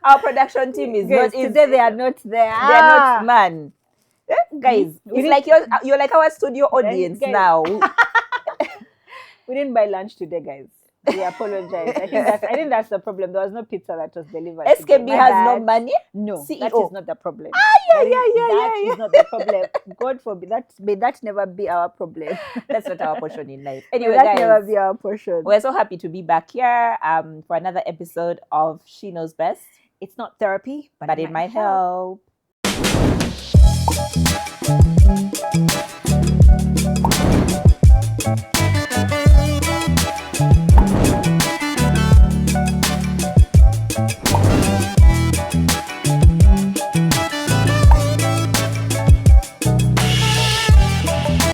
Our production team is Guys, not in. today they are not there. They're not, man. Guys, it's like you're like our studio audience guys. now. We didn't buy lunch today, guys. We apologize. I think that's the problem. There was no pizza that was delivered. SKB has no money. No, CEO. that is not the problem. That is not the problem. God forbid that. May that never be our problem. That's not our portion in life. Anyway, that guys, never be our portion. We're so happy to be back here for another episode of She Knows Best. It's not therapy, but it might help.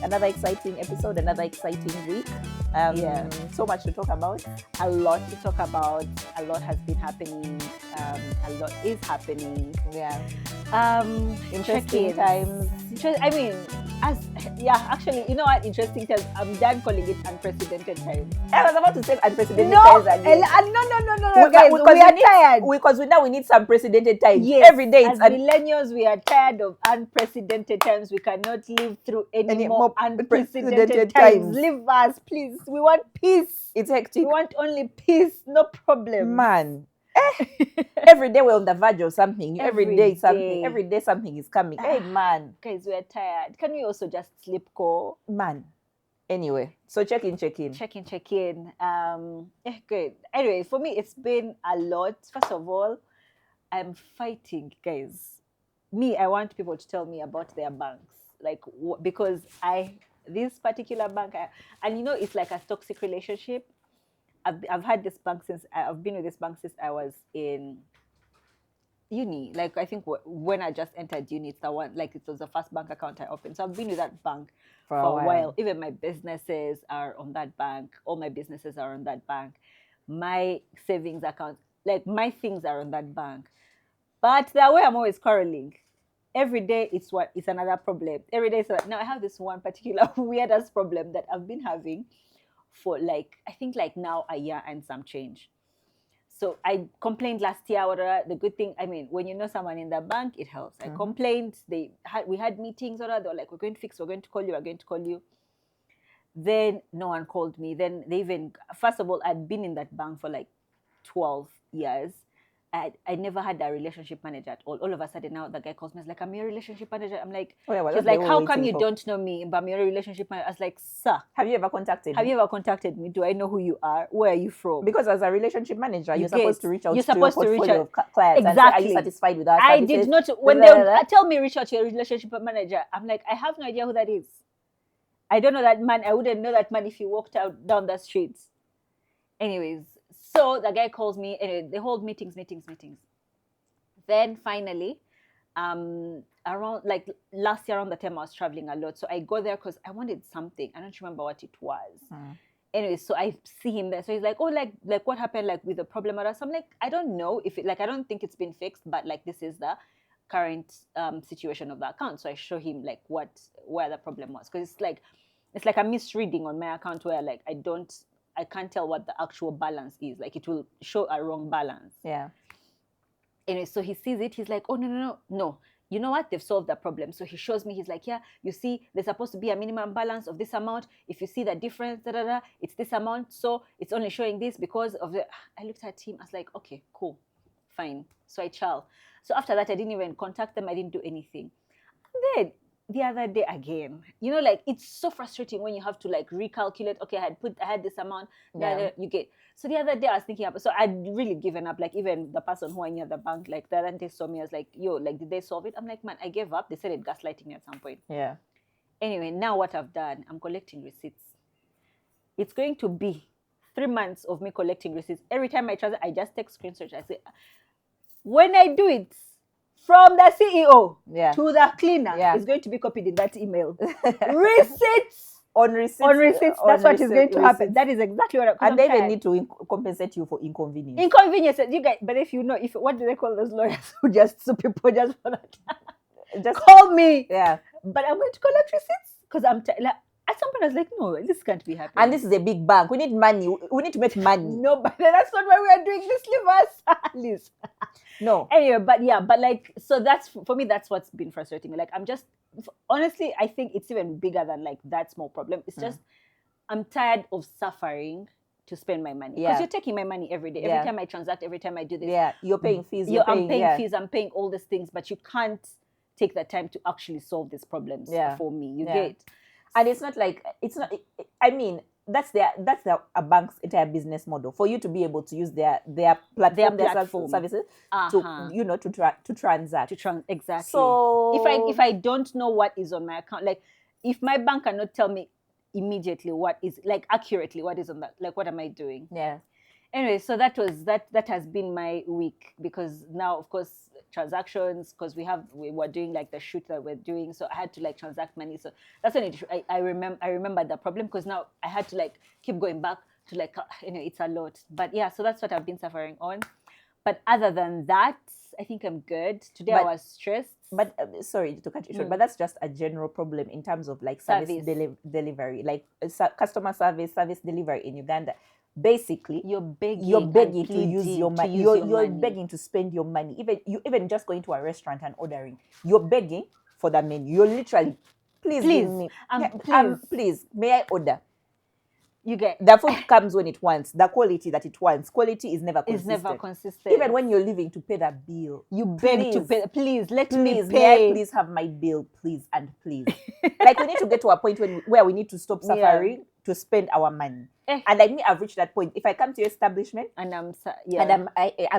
Another exciting episode, another exciting week. So much to talk about. A lot to talk about. A lot has been happening. A lot is happening. Yeah. Interesting times. I mean, actually, you know what? Interesting times. I'm done calling it unprecedented times. I was about to say unprecedented times again. No, guys, we are tired. Because now we need some precedented times. Yes, every day. As millennials, we are tired of unprecedented times. We cannot live through any more unprecedented times. Leave us, please. We want peace. It's hectic. We want only peace, no problem. Man. Every day we're on the verge of something. Every day something is coming. Hey, man. Guys, we are tired. Can we also just sleep, go? Man. Anyway, so check in. Good. Anyway, for me, it's been a lot. First of all, I'm fighting, guys. I want people to tell me about their banks. Like, because this particular bank, and you know, it's like a toxic relationship. I've had this bank since I've been with this bank since I was in uni. Like, I think when I just entered uni, it's the one, like, it was the first bank account I opened. So I've been with that bank for a while. Even my businesses are on that bank. All my businesses are on that bank. My savings account, like, my things are on that bank. But the way I'm always quarreling. Every day it's another problem. Every day it's like, now I have this one particular weirdest problem that I've been having for I think now a year and some change. So I complained last year. The good thing, I mean, when you know someone in the bank, it helps. I complained. We had meetings. They were like, we're going to fix. We're going to call you. Then no one called me. Then they even, first of all, I'd been in that bank for 12 years. I never had a relationship manager at all. All of a sudden now the guy calls me. He's like, I'm your relationship manager. I'm like, he's like, how come you don't know me? But I'm your relationship manager. I was like, sir, have you ever contacted me? Do I know who you are? Where are you from? Because as a relationship manager, you're supposed to reach out to your portfolio of clients. Exactly. And say, are you satisfied with our services? I did not. When they tell me reach out to your relationship manager, I'm like, I have no idea who that is. I don't know that man. I wouldn't know that man if he walked out down the streets. Anyways. So the guy calls me, and they hold meetings. Then finally, around last year around the time I was traveling a lot. So I go there because I wanted something. I don't remember what it was. Anyway, so I see him there. So he's like, oh, like what happened with the problem? So I'm like, I don't know if I don't think it's been fixed, but this is the current situation of the account. So I show him where the problem was. Because it's like a misreading on my account where I can't tell what the actual balance is. It will show a wrong balance. Yeah. Anyway, so he sees it. He's like, oh, no. You know what? They've solved the problem. So he shows me. He's like, yeah, you see, there's supposed to be a minimum balance of this amount. If you see the difference, it's this amount. So it's only showing this because of the... I looked at him. I was like, okay, cool, fine. So I chill. So after that, I didn't even contact them. I didn't do anything. And then the other day again, it's so frustrating when you have to recalculate. Okay, I had this amount. Yeah. You get. So the other day I was thinking about. So I'd really given up. Even the person who I knew at the bank, the other day saw me. I was like, yo, did they solve it? I'm like, man, I gave up. They said it gaslighting me at some point. Yeah. Anyway, now what I've done, I'm collecting receipts. It's going to be 3 months of me collecting receipts. Every time I transact, I just take screenshots. I say, when I do it, from the CEO to the cleaner is going to be copied in that email. Receipts. On receipts. That's what is going to happen. That is exactly what. And they even need to compensate you for inconvenience. You guys, but if you know, what do they call those lawyers who just sue people just for that? Just call me. Yeah. But I'm going to collect receipts because at some point I was like, no, this can't be happening. And this is a big bank. We need money. We need to make money. No, but that's not why we are doing this, leave us. Liz. No. Anyway, but like, so that's, for me, that's what's been frustrating me. Like, I'm just, honestly, I think it's even bigger than like that small problem. It's just, I'm tired of suffering to spend my money. Because you're taking my money every day. Every time I transact, every time I do this. Yeah, you're paying fees. I'm paying fees, I'm paying all these things, but you can't take the time to actually solve these problems for me. You get? And it's not like, I mean, that's a bank's entire business model, for you to be able to use their platform, their services to transact. Exactly. So if I don't know what is on my account, like if my bank cannot tell me immediately what is, like, accurately what is on that, like, what am I doing? Yeah. Anyway, so that has been my week, because now, of course, transactions, because we were doing like the shoot that we're doing, so I had to like transact money. So that's when I remember the problem, because now I had to like keep going back to like, it's a lot. But yeah, so that's what I've been suffering on. But other than that, I think I'm good. Today I was stressed. But sorry to cut you short, but that's just a general problem in terms of like service delivery, like customer service delivery in Uganda. Basically, you're begging to use your money. You're begging to spend your money. Even just going to a restaurant and ordering, you're begging for the menu. You're literally, please give me, please, may I order? You get the food comes when it wants, the quality that it wants. Quality is never consistent. Even when you're leaving to pay the bill, you beg to pay. Please let me pay. May I please have my bill, please and please. Like, we need to get to a point where we need to stop suffering to spend our money. And like me, I've reached that point. If I come to your establishment and I'm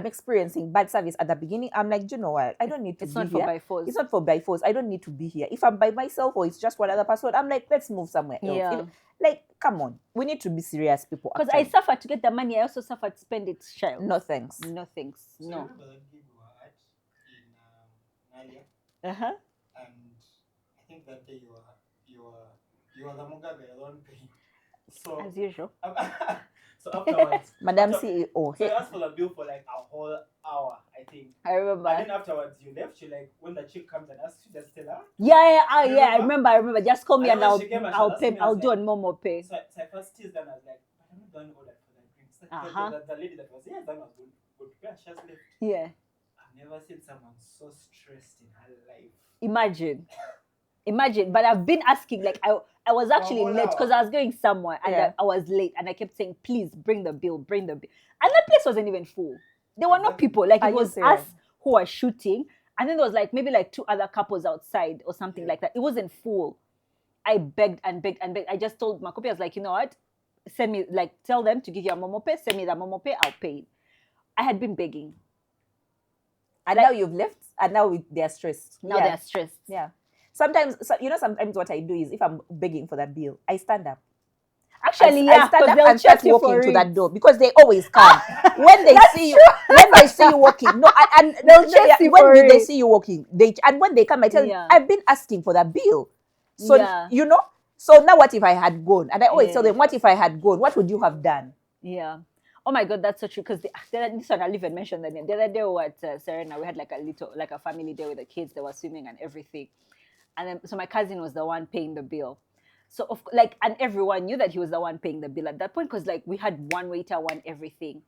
experiencing bad service at the beginning, I'm like, do you know what? I don't need to be here. It's not for by force. It's not for by force. I don't need to be here. If I'm by myself or it's just one other person, I'm like, let's move somewhere else. Like, come on. We need to be serious, people. Because I suffer to get the money. I also suffer to spend it, child. No thanks. No thanks. So no. remember that gig we were at in Nalia? And I think that day you were the Mugabe alone paying. So as usual. So afterwards, Madam CEO. So you asked for the bill for like a whole hour, I think. I remember. And then afterwards you left. You like, when the chick comes and asks you, just tell her. I remember. Just call me and I'll pay. I'll do on Momo Pay. So I first teased her and I was like, but I'm not going to order for the drinks. The lady that was here, that was good. Yeah, she has left. Yeah. I've never seen someone so stressed in her life. Imagine. But I've been asking, like, I was actually late because I was going somewhere and I was late and I kept saying, please bring the bill. And the place wasn't even full. There were no people. Like, it was us who were shooting. And then there was like maybe like two other couples outside or something like that. It wasn't full. I begged and begged and begged. I just told my copy, I was like, you know what? Send me, like, tell them to give you a Momo Pay. Send me the Momo Pay. I'll pay it. I had been begging. And now you've left and now they're stressed. They're stressed. Yeah. Sometimes what I do is, if I'm begging for that bill, I stand up. Actually, I stand up and start walking to that door, because they always come. When they see you walking, and they'll chase you when they see you walking. And when they come, I tell them, I've been asking for that bill. So So now what if I had gone? And I always tell them, what if I had gone? What would you have done? Yeah. Oh my God, that's so true. Because this one, I'll even mention the name. The other day we were at Serena. We had like a family day with the kids. They were swimming and everything. And then, so my cousin was the one paying the bill. So and everyone knew that he was the one paying the bill at that point, because like we had one waiter, one everything.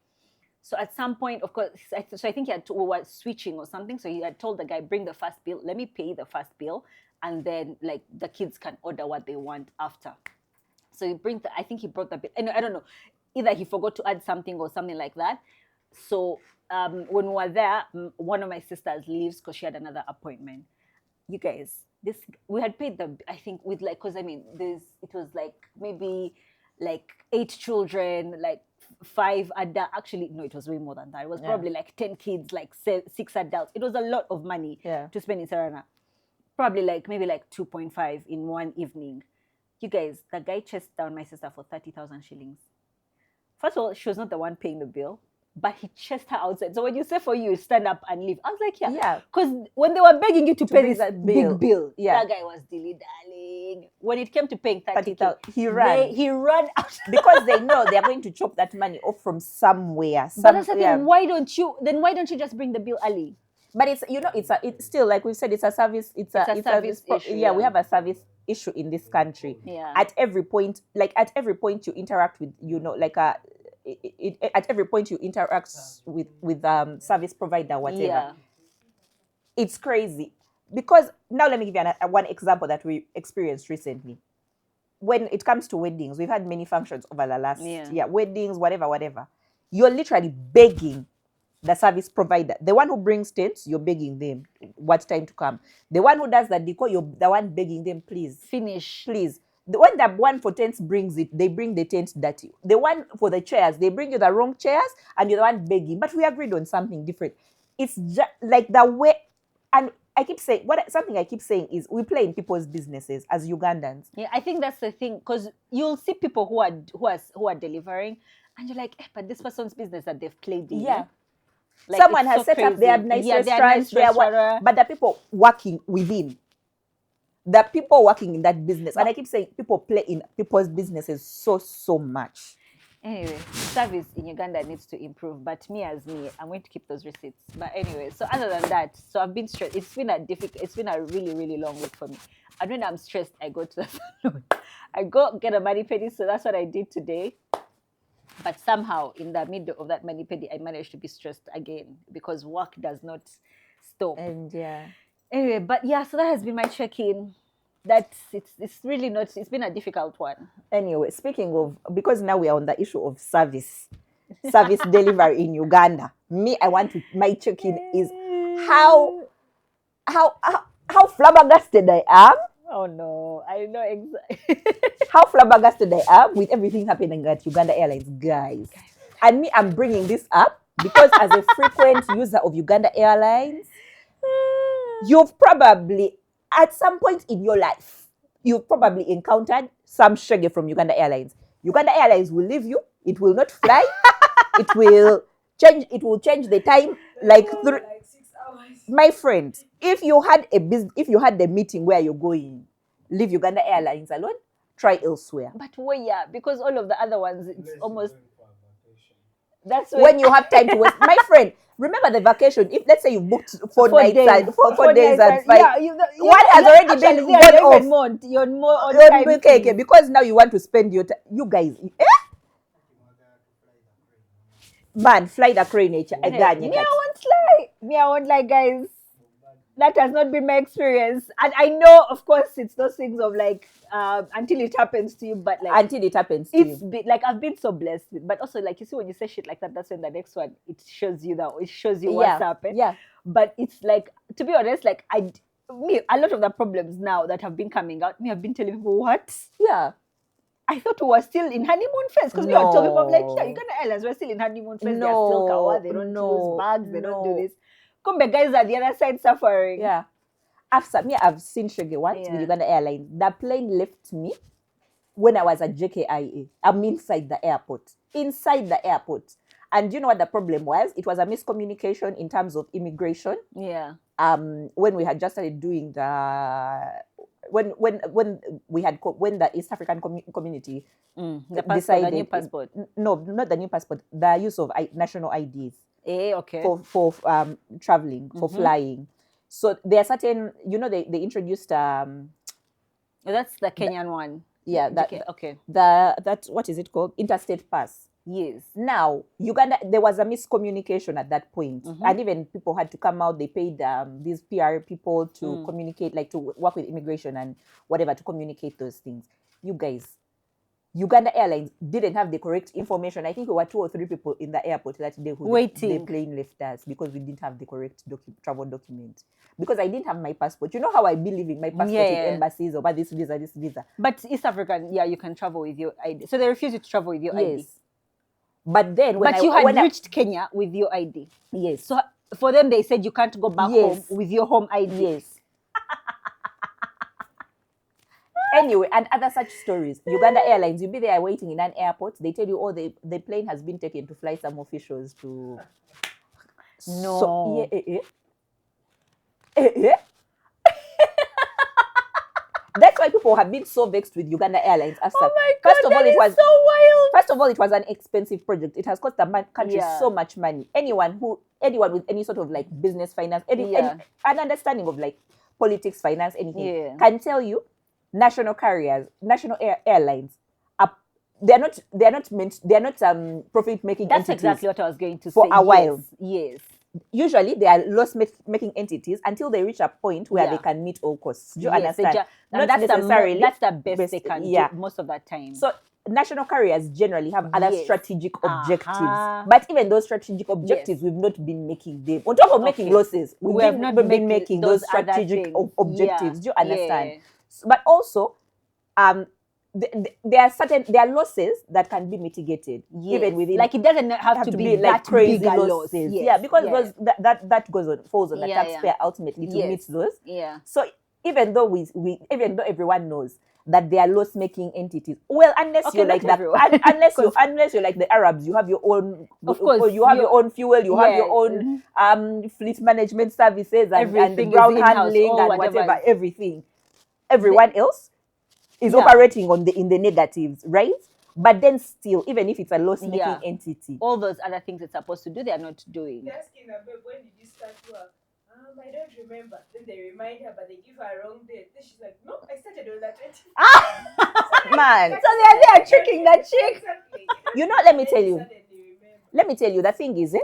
So at some point, of course, so I think we were switching or something. So he had told the guy, bring the first bill. Let me pay the first bill, and then like the kids can order what they want after. So I think he brought the bill. And I don't know, either he forgot to add something or something like that. So when we were there, one of my sisters leaves because she had another appointment. You guys, we had paid I think with like, because I mean, it was like maybe like 8 children, like 5 adults. Actually, no, it was way more than that. It was probably like 10 kids, like 6 adults. It was a lot of money to spend in Serena. Probably like maybe like 2.5 in one evening. You guys, the guy chased down my sister for 30,000 shillings. First of all, she was not the one paying the bill, but he chased her outside. So when you say for you, stand up and leave. I was like, yeah. Because when they were begging you to pay this big bill, that guy was dilly-dallying. When it came to paying 30,000, he ran. He ran out. Because they know they are going to chop that money off from somewhere. But that's the thing. Why don't you just bring the bill early? But it's still, like we've said, it's a service. It's a service issue. Yeah, we have a service issue in this country. Yeah. At every point you interact with, at every point you interact with service provider, whatever. Yeah. It's crazy. Because now let me give you one example that we experienced recently. When it comes to weddings, we've had many functions over the last year. Weddings, whatever. You're literally begging the service provider. The one who brings tents, you're begging them what time to come. The one who does the decor, you're the one begging them, please. Finish. Please. When the one for tents brings it, they bring the tent dirty. The one for the chairs, they bring you the wrong chairs and you're the one begging. But we agreed on something different. It's just like the way, and I keep saying, something I keep saying is we play in people's businesses as Ugandans. Yeah, I think that's the thing, because you'll see people who are delivering, and you're like, but this person's business that they've played in. Yeah. Like, someone has set up their nice restaurants, but the people working within, the people working in that business, and I keep saying people play in people's businesses so much. Anyway, service in Uganda needs to improve, but I'm going to keep those receipts. But anyway, so other than that, so I've been stressed. It's been a really, really long week for me. And when I'm stressed, I go to the salon. I go get a mani-pedi, so that's what I did today. But somehow, in the middle of that mani-pedi, I managed to be stressed again because work does not stop. And anyway, but yeah, so that has been my check-in. It's really not, it's been a difficult one. Anyway, speaking of, because now we are on the issue of service delivery in Uganda, my check-in is how flabbergasted I am. Oh no, I know exactly how flabbergasted I am with everything happening at Uganda Airlines, guys. And I'm bringing this up because as a frequent user of Uganda Airlines, you've probably, at some point in your life, you've probably encountered some shege from Uganda Airlines. Uganda Airlines will leave you. It will not fly. It will change the time like 6 hours. My friend, if you had the meeting where you're going, leave Uganda Airlines alone. Try elsewhere. But because all of the other ones, it's almost. That's when you have time to waste. My friend, remember the vacation. If let's say you booked 4 days and 4 days and 5, one has already been gone off. You're more on time. Okay, because now you want to spend your time. You guys, man, fly the crane nature. Me, I won't lie, guys. That has not been my experience. And I know, of course, it's those things of like, until it happens to you, but like... Until it happens to you. Like, I've been so blessed. But also, like, you see, when you say shit like that, that's when the next one, it shows you what's happened. Yeah. But it's like, to be honest, like, a lot of the problems now that have been coming out, I've been telling people, what? Yeah. I thought we were still in honeymoon phase because we were talking about like, Uganda Airlines, we're still in honeymoon phase. They're still kawa, they don't use bags, they don't do this. Come the guys at the other side suffering. Yeah. Afsa, I've seen Shege once with Uganda Airlines. The plane left me when I was at JKIA. I'm inside the airport. And you know what the problem was? It was a miscommunication in terms of immigration. Yeah. When we had just started doing when the East African community decided the new passport. No, not the new passport. The use of national IDs. Okay. For traveling, for flying. So there are certain, they introduced that's the Kenyan one. Yeah, okay. That what is it called? Interstate pass. Yes. Now, Uganda, there was a miscommunication at that point. And even people had to come out. They paid these PR people to communicate, like to work with immigration and whatever, to communicate those things. You guys, Uganda Airlines didn't have the correct information. I think we were 2 or 3 people in the airport that day who the plane left us because we didn't have the correct travel document. Because I didn't have my passport. You know how I be leaving my passport in embassies over this visa. But East African, you can travel with your ID. So they refused you to travel with your ID. But then you had reached Kenya with your ID. Yes. So for them, they said you can't go back home with your home ID. Yes. Anyway, and other such stories. Uganda Airlines, you'll be there waiting in an airport. They tell you, the plane has been taken to fly some officials to... No. That's why people have been so vexed with Uganda Airlines. Oh my God, so wild. First of all, it was an expensive project. It has cost the country so much money. Anyone with any sort of like business finance, an understanding of like politics, finance, anything, can tell you national carriers, national airlines, they're not profit making entities. That's exactly what I was going to say. For a while. Yes. Usually they are loss making entities until they reach a point where they can meet all costs. Do you understand? Not necessarily. That's the best they can do most of the time. So national carriers generally have other strategic objectives. But even those strategic objectives, we've not been making them. On top of making losses, we have not been making those strategic objectives. Do you understand? But also, there are losses that can be mitigated even within. Like it doesn't have to be like crazy losses. Because that falls on the taxpayer ultimately to meet those. So even though everyone knows that they are loss-making entities, well, unless you're like that, unless you're like the Arabs, you have your own. Of course, you have your own fuel, you have your own fleet management services and the ground handling and whatever. Everyone else is operating in the negatives, right? But then still, even if it's a loss-making entity, all those other things it's supposed to do, they are not doing. They're asking her, babe, when did you start work? I don't remember. Then they remind her, but they give her a wrong date. Then she's like, no, I started on that 20. Man. So they are tricking that chick. Exactly. You know, let me tell you, the thing is,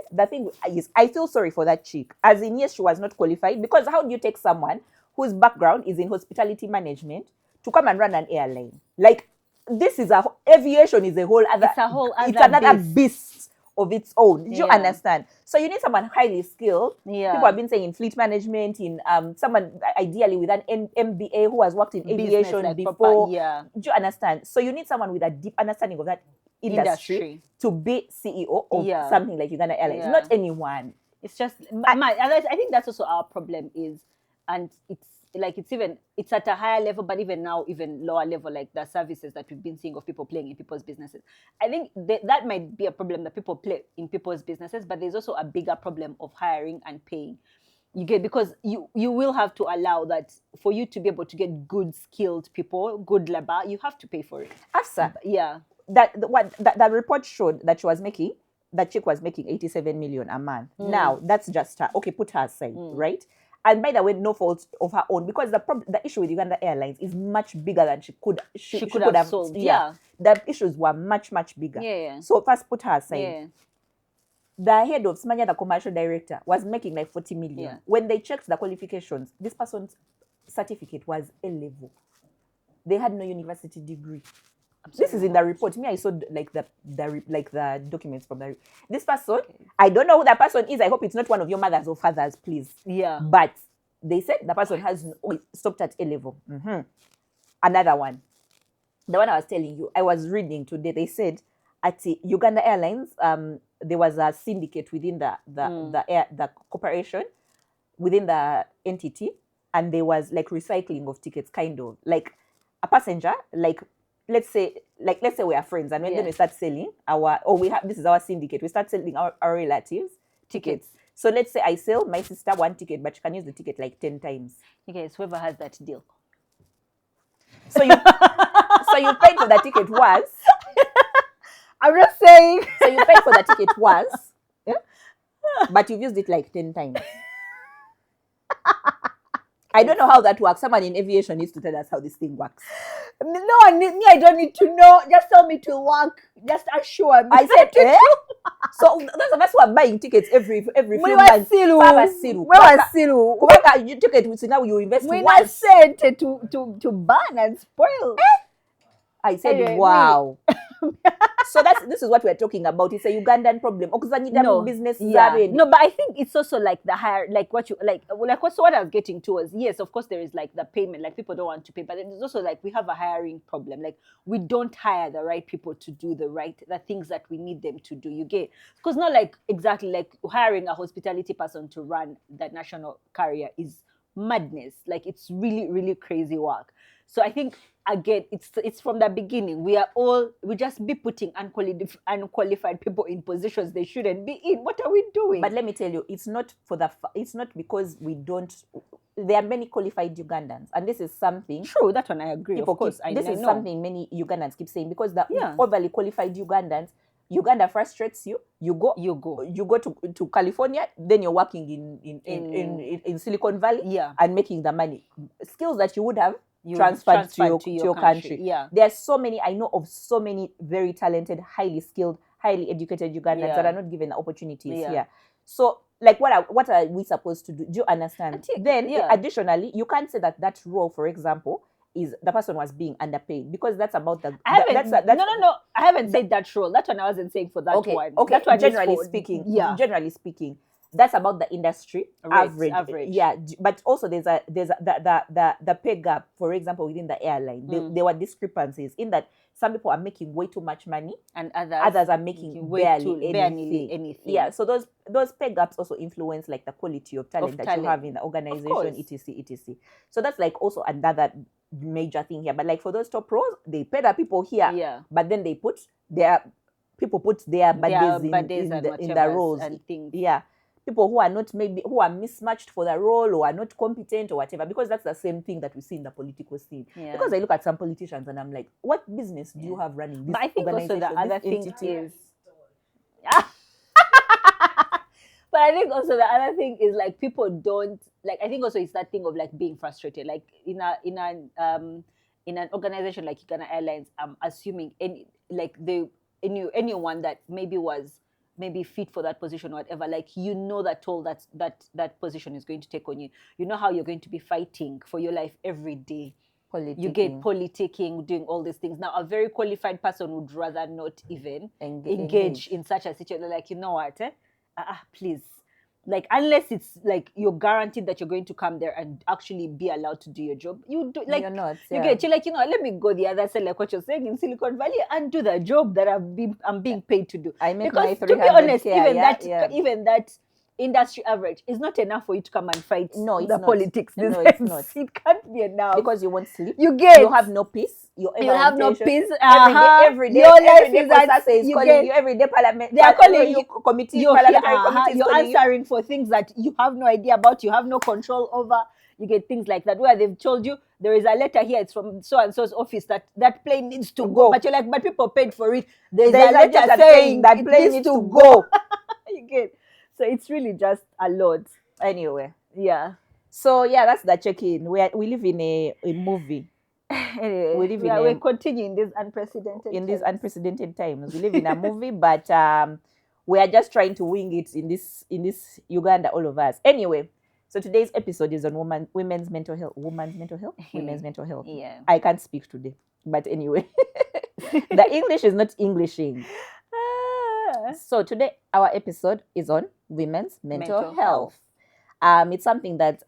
I feel sorry for that chick. As in, yes, she was not qualified, because how do you take someone whose background is in hospitality management to come and run an airline? Like, aviation is a whole other. It's another beast of its own. Do you understand? So you need someone highly skilled. People have been saying in fleet management, in someone ideally with an MBA who has worked in aviation before. Do you understand? So you need someone with a deep understanding of that industry to be CEO of something like Uganda Airlines. Not anyone. It's just I think that's also our problem is, and it's at a higher level, but even now, even lower level, like the services that we've been seeing of people playing in people's businesses. I think that might be a problem that people play in people's businesses, but there's also a bigger problem of hiring and paying. You get, because you will have to allow that for you to be able to get good skilled people, good labor, you have to pay for it. Afsa, that report showed that that chick was making 87 million a month. Now that's just her. Okay, put her aside, right? And by the way, no fault of her own, because the issue with Uganda Airlines is much bigger than she could have solved. The issues were much, much bigger. So first put her aside. The head of Smanya, the commercial director, was making like 40 million. When they checked the qualifications, this person's certificate was A level. They had no university degree. This is in the report. I saw like the documents from this person. I don't know who that person is. I hope it's not one of your mothers or fathers, please. But they said the person has stopped at A level. Another one, the one I was telling you, I was reading today. They said at Uganda Airlines, there was a syndicate within the corporation, within the entity, and there was like recycling of tickets, kind of like a passenger, like. Let's say we are friends, and when then we start selling this is our syndicate. We start selling our relatives tickets. So let's say I sell my sister one ticket, but she can use the ticket like 10 times. Okay, so whoever has that deal. So you paid for the ticket once. I'm just saying. So you paid for the ticket once, but you've used it like 10 times. I don't know how that works. Someone in aviation needs to tell us how this thing works. No, I don't need to know. Just tell me to work. Just assure me. I said, So those of us who are buying tickets every few months. You ticket, now you invest once. We're not sent to burn and spoil. I said, wow. So this is what we're talking about. It's a Ugandan problem. Business. No, but I think it's also like the higher, like what I was getting to was, yes, of course there is like the payment, like people don't want to pay, but there's also like we have a hiring problem. Like we don't hire the right people to do the things that we need them to do. You get, because not like exactly like hiring a hospitality person to run that national carrier is madness. Like it's really, really crazy work. So I think, again, it's from the beginning. We just be putting unqualified people in positions they shouldn't be in. What are we doing? But let me tell you, it's not because we don't. There are many qualified Ugandans, and this is something. True, that one I agree. Of course, this is something many Ugandans keep saying, because the overly qualified Ugandans, Uganda frustrates you. You go to California, then you're working in Silicon Valley and making the money. Skills that you would have transferred to your country. Yeah. There are so many, I know of so many very talented, highly skilled, highly educated Ugandans that are not given the opportunities here. So, like, what are we supposed to do? Do you understand? Then, additionally, you can't say that role, for example, is the person was being underpaid, because that's about the. No. I haven't said that role. That one I wasn't saying for that one. Okay. That one generally speaking, that's about the industry average. Yeah, but also there's the pay gap. For example, within the airline, there were discrepancies in that some people are making way too much money and others are making barely anything. Yeah, so those pay gaps also influence like the quality of talent you have in the organization, etc. So that's like also another major thing here. But like for those top roles, they pay the people here, but then they put their buddies in the roles and things. Yeah, people who are mismatched for the role or are not competent or whatever, because that's the same thing that we see in the political scene. Because I look at some politicians and I'm like, what business do you have running this? But I think also the other thing is but I think also the other thing is like people don't like. I think also it's that thing of like being frustrated. Like in an organization like Uganda Airlines, I'm assuming anyone that was maybe fit for that position or whatever, like that toll that position is going to take on you. You know how you're going to be fighting for your life every day. You get politicking, doing all these things. Now, a very qualified person would rather not even engage in such a situation. Like, you know what? Please. Like, unless it's like you're guaranteed that you're going to come there and actually be allowed to do your job, you do like you're not. You're like, let me go the other side, like what you're saying in Silicon Valley, and do the job that I'm being paid to do. I make because my to be honest, here, even that industry average is not enough for you to come and fight politics. It's not. It can't be enough because you won't sleep. You have no peace. You have no peace. Every day, your life is that you calling you every day. Parliament. They are calling you committee. You're committees. You're answering for things that you have no idea about. You have no control over. You get things like that where they've told you there is a letter here. It's from so and so's office that plane needs to go. But you're like, but people paid for it. There's a letter saying that plane needs to go. You get. So it's really just a lot. Anyway, yeah. So yeah, that's the check-in. We live in a movie. Anyway, we're continuing these unprecedented times. We live in a movie, but we are just trying to wing it in this Uganda, all of us. Anyway, so today's episode is on women's mental health. Women's mental health. Yeah. I can't speak today, but anyway, the English is not Englishing. So today our episode is on women's mental health. It's something that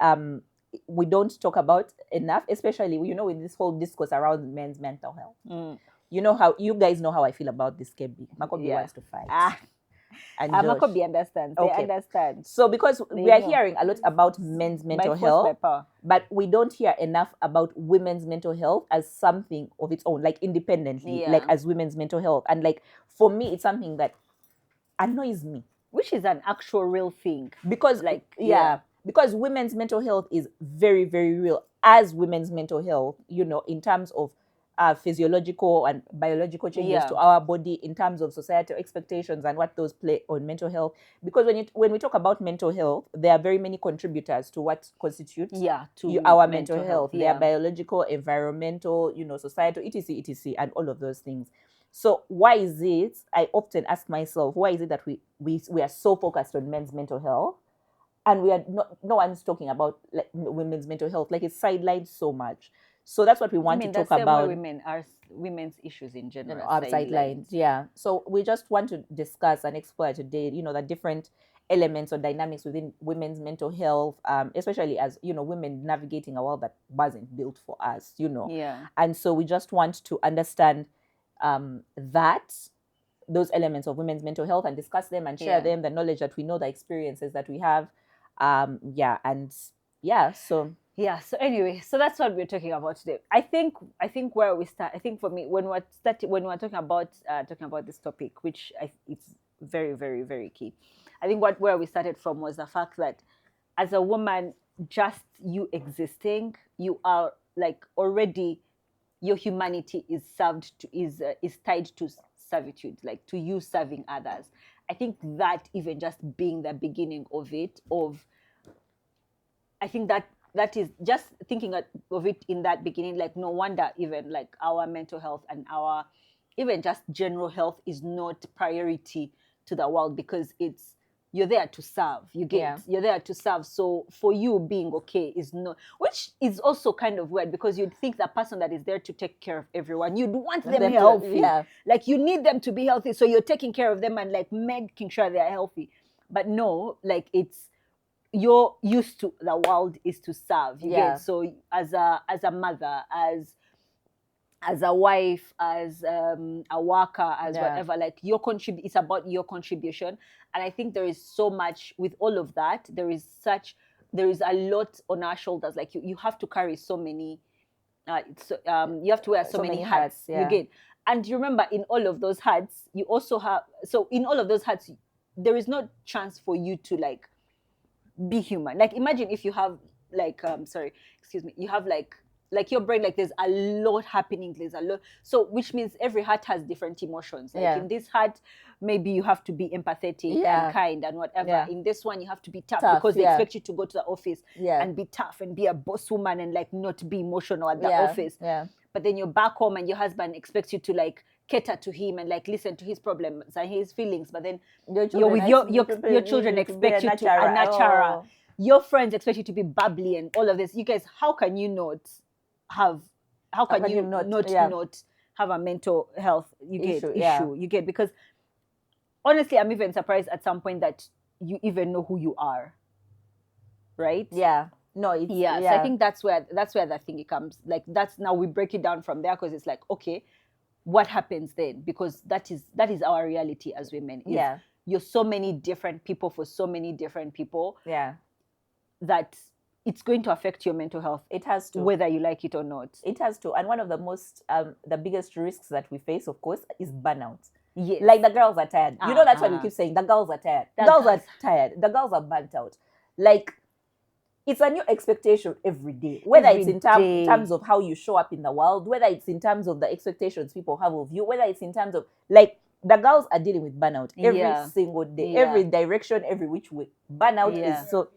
we don't talk about enough, especially with this whole discourse around men's mental health. You guys know how I feel about this. Kebi Makobi wants to fight. And Makobi understands. They understand. So because we are hearing a lot about men's mental health, but we don't hear enough about women's mental health as something of its own, like independently, like as women's mental health. And like for me, it's something that annoys me, which is an actual real thing, because because women's mental health is very, very real as women's mental health, in terms of physiological and biological changes to our body, in terms of societal expectations and what those play on mental health. Because when we talk about mental health, there are very many contributors to what constitutes our mental health. They are biological, environmental, societal, etc., and all of those things. So why is it, I often ask myself, why is it that we are so focused on men's mental health and we are no one's talking about like women's mental health? Like it's sidelined so much. So that's what we want to talk about. Women's issues in general are sidelined. Yeah. So we just want to discuss and explore today, the different elements or dynamics within women's mental health, especially as women navigating a world that wasn't built for us. Yeah. And so we just want to understand those elements of women's mental health and discuss them and share them, the knowledge that we know, the experiences that we have. So anyway, so that's what we're talking about today. I think where we start, I think for me, when we're talking about this topic, which it's very, very, very key. I think where we started from was the fact that as a woman, just you existing, you are like already, your humanity is tied to servitude, like to you serving others. I think that even just being the beginning of it, I think that that is just thinking of it in that beginning, like no wonder even like our mental health and our even just general health is not priority to the world, because you're there to serve. You're there to serve. So for you being okay is not, which is also kind of weird, because you'd think the person that is there to take care of everyone, you'd want them healthy. Like you need them to be healthy. So you're taking care of them and like making sure they're healthy. But no, like you're used to the world is to serve. You get, so as a mother, as a wife, as a worker, as whatever, like it's about your contribution. And I think there is so much with all of that. There is a lot on our shoulders. Like you have to carry so many. You have to wear so many hats. You get, and you remember in all of those hats, you also have. So in all of those hats, there is no chance for you to like be human. Like imagine if you have like you have like your brain, like there's a lot happening, there's a lot, so which means every heart has different emotions. Like in this heart, maybe you have to be empathetic and kind and whatever. In this one you have to be tough because they expect you to go to the office and be tough and be a boss woman and like not be emotional at the office. But then you're back home and your husband expects you to like cater to him and like listen to his problems and his feelings. But then you're with your children expect you to a natural. Your friends expect you to be bubbly and all of this. You guys, how can you not have a mental health issue? You get, because honestly, I'm even surprised at some point that you even know who you are, right? So I think that's where that thing comes. Like that's, now we break it down from there, because it's like, okay, what happens then? Because that is our reality as women. You're so many different people for so many different people. That it's going to affect your mental health. It has to, whether you like it or not. It has to. And one of the most, the biggest risks that we face, of course, is burnout. Yes. Like the girls are tired. You know, that's what we keep saying. The girls are tired. The girls are tired. The girls are burnt out. Like, it's a new expectation every day. Whether it's in terms of how you show up in the world, whether it's in terms of the expectations people have of you, whether it's in terms of, like, the girls are dealing with burnout every single day, every direction, every which way. Burnout is so...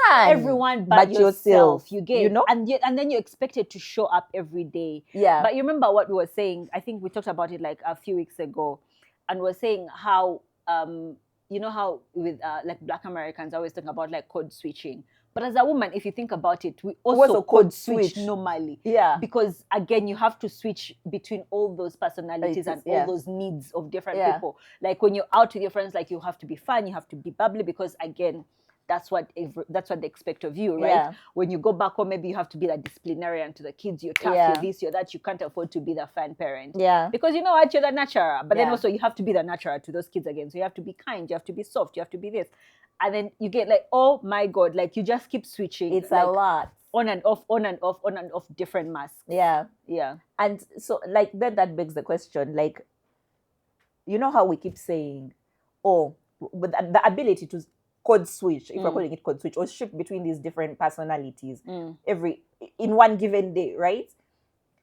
Everyone but yourself. You get, you know, and then you're expected to show up every day. But you remember what we were saying? I think we talked about it like a few weeks ago, and we're saying how you know how with like Black Americans always talking about like code switching. But as a woman, if you think about it, we also code switch normally. Because again, you have to switch between all those personalities and all those needs of different people. Like when you're out with your friends, like you have to be fun, you have to be bubbly, because again, that's what they expect of you, right? When you go back home, maybe you have to be the disciplinarian to the kids. You're tough, you're this, you're that. You can't afford to be the fun parent. Because you know what, you're the nurturer. But then also you have to be the nurturer to those kids again. So you have to be kind, you have to be soft, you have to be this. And then you get like, oh my God, like you just keep switching. It's like, a lot. On and off, on and off, on and off, different masks. And so like then that begs the question, like, you know how we keep saying, with the ability to code switch, if we're calling it code switch, or shift between these different personalities in one given day, right?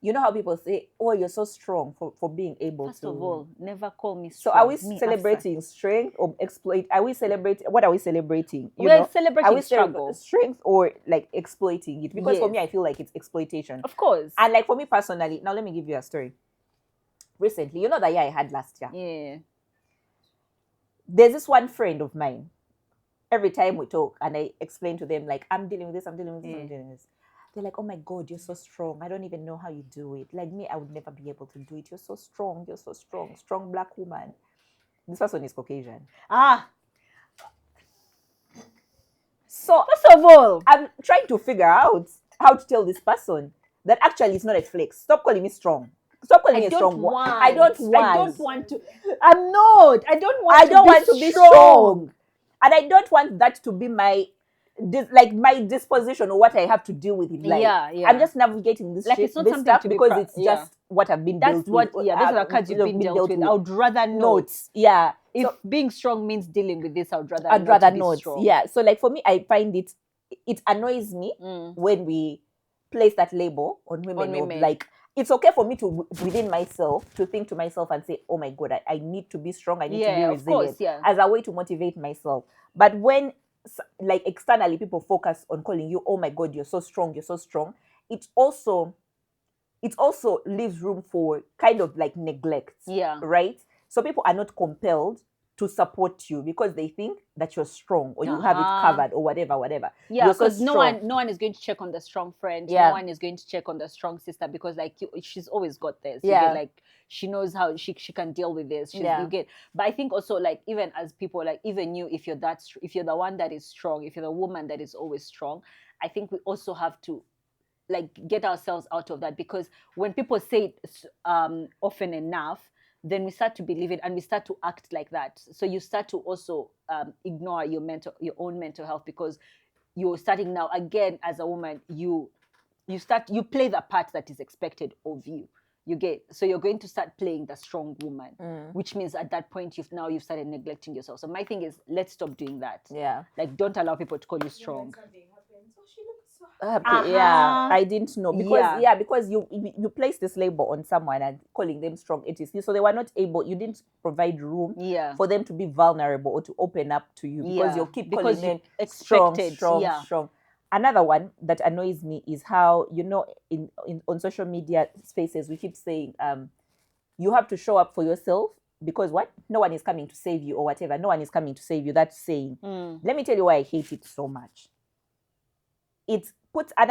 You know how people say, oh, you're so strong for being able to... First of all, never call me strong. So are we celebrating strength or exploit? Are we celebrating... What are we celebrating? We're celebrating struggle. Strength or like exploiting it? Because for me, I feel like it's exploitation. Of course. And like for me personally, now let me give you a story. Recently, you know the year I had last year? There's this one friend of mine. Every time we talk and I explain to them, like, I'm dealing with this, I'm dealing with this, I'm dealing with this. They're like, oh my God, you're so strong. I don't even know how you do it. Like me, I would never be able to do it. You're so strong. You're so strong. Strong Black woman. This person is Caucasian. So, first of all, I'm trying to figure out how to tell this person that actually it's not a flex. Stop calling me strong. Stop calling me strong. I don't want to. I'm not. I don't want to be strong. And I don't want that to be my disposition or what I have to deal with in life. I'm just navigating this, it's not this stuff because it's just what I've been dealt with. Those are the cards you've been dealt with. I would rather not. If being strong means dealing with this, I'd rather not. Strong. So like for me, I find it annoys me when we place that label on women. Like, it's okay for me to, within myself, to think to myself and say, oh my God, I need to be strong, I need to be resilient, as a way to motivate myself. But when like externally people focus on calling you, oh my God, you're so strong, it also leaves room for kind of like neglect. Yeah. Right? So people are not compelled to support you because they think that you're strong or you have it covered or whatever. Yeah, because no one is going to check on the strong friend. Yeah. No one is going to check on the strong sister because like she's always got this. Yeah. You get, like she knows how she can deal with this. You get. But I think also like even as people, like even you, if you're the one that is strong, if you're the woman that is always strong, I think we also have to like get ourselves out of that, because when people say it often enough, then we start to believe it and we start to act like that. So you start to also ignore your own mental health, because you're starting now again as a woman, you play the part that is expected of you. You get, so you're going to start playing the strong woman, which means at that point you've started neglecting yourself. So my thing is, let's stop doing that. Yeah. Like, don't allow people to call you strong. Happy. Yeah, I didn't know because you place this label on someone and calling them strong, so they were not able, you didn't provide room for them to be vulnerable or to open up to you, because you'll keep calling them strong. Another one that annoys me is how, you know, in on social media spaces we keep saying you have to show up for yourself, because no one is coming to save you or whatever. No one is coming to save you. That's saying. Let me tell you why I hate it so much. It puts, and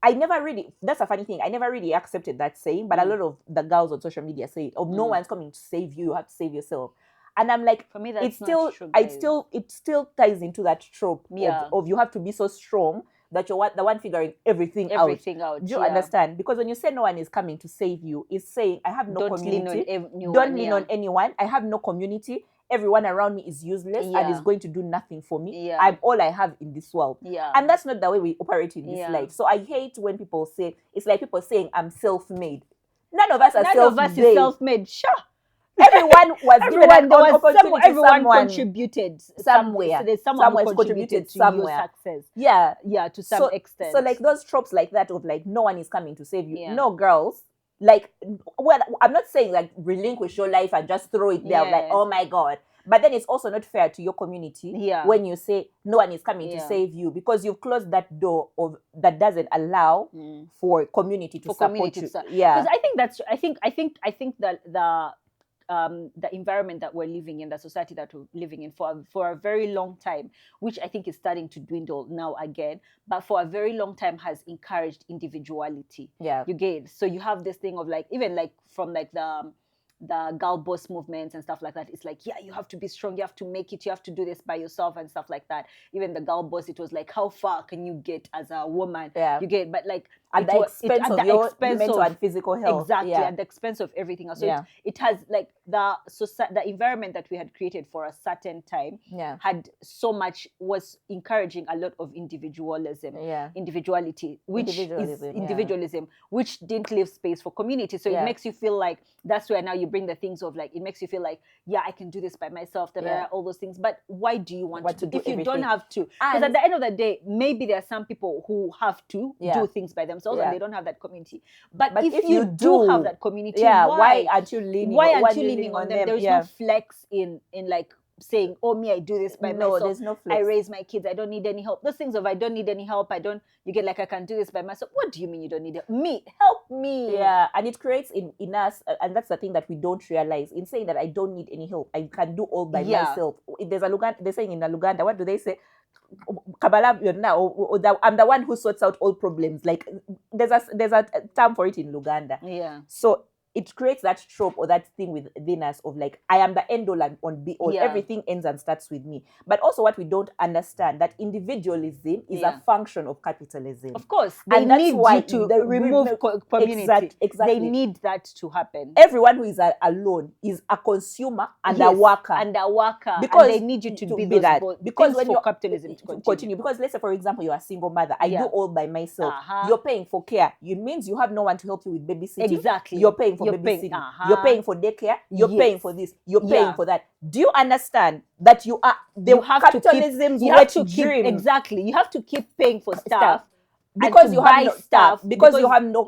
I never really, that's a funny thing, I never really accepted that saying, but a lot of the girls on social media say, oh, no one's coming to save you, you have to save yourself. And I'm like, for me, that's not true, guys. It still ties into that trope of you have to be so strong that you're the one figuring everything out. Do you understand? Because when you say no one is coming to save you, it's saying I have no community. Don't lean on anyone. I have no community. Everyone around me is useless and is going to do nothing for me. I'm all I have in this world. And that's not the way we operate in this life. So I hate when people say, it's like people saying I'm self-made. None of us are self-made. None of us is self-made. Sure. Everyone was given an opportunity. Everyone contributed somewhere. So there's someone who contributed to your success. Yeah, to some extent. So like those tropes like that of like no one is coming to save you. No, girls. Like, well, I'm not saying like relinquish your life and just throw it there like, oh my God. But then it's also not fair to your community when you say no one is coming to save you, because you've closed that door that doesn't allow for community to support you. Because I think that the environment that we're living in, the society that we're living in for a very long time, which I think is starting to dwindle now again, but for a very long time has encouraged individuality. You get, so you have this thing of like, even like from like the girl boss movements and stuff like that. It's like, you have to be strong, you have to make it, you have to do this by yourself and stuff like that. Even the girl boss, it was like, how far can you get as a woman? You get, but like at the expense of your mental and physical health. Exactly, at the expense of everything else. So it has like the environment that we had created for a certain time had so much, was encouraging a lot of individualism, individuality, which is individualism, which didn't leave space for community. So it makes you feel like that's where now you bring the things of like, it makes you feel like, I can do this by myself, all those things. But why do you want to do if you don't have to? Because at the end of the day, maybe there are some people who have to do things by themselves and they don't have that community. But if you do have that community, why aren't you leaning on them? There's no flex in like saying, oh, me, I do this by myself. There's no flex. I raise my kids, I don't need any help. Those things of I don't need any help, you get like, I can do this by myself. What do you mean you don't need help? Me, help me. And it creates in us, and that's the thing that we don't realize, in saying that I don't need any help, I can do all by myself. There's they're saying in Luganda, what do they say? I'm the one who sorts out all problems. Like there's a term for it in Luganda. So it creates that trope or that thing within us of like, I am the end all and on be all. Everything ends and starts with me. But also what we don't understand, that individualism is a function of capitalism. Of course. They need you to remove community. Exactly. They need that to happen. Everyone who is alone is a consumer and a worker. Because they need you to be that. Because when for capitalism to continue. Because let's say, for example, you're a single mother. I do all by myself. You're paying for care. It means you have no one to help you with babysitting. Exactly. You're paying for babysitting. You're paying for daycare. You're paying for this. You're paying for that. Do you understand that you have capitalism's wet dream? Exactly. You have to keep paying for stuff. Because you have no stuff, because you have no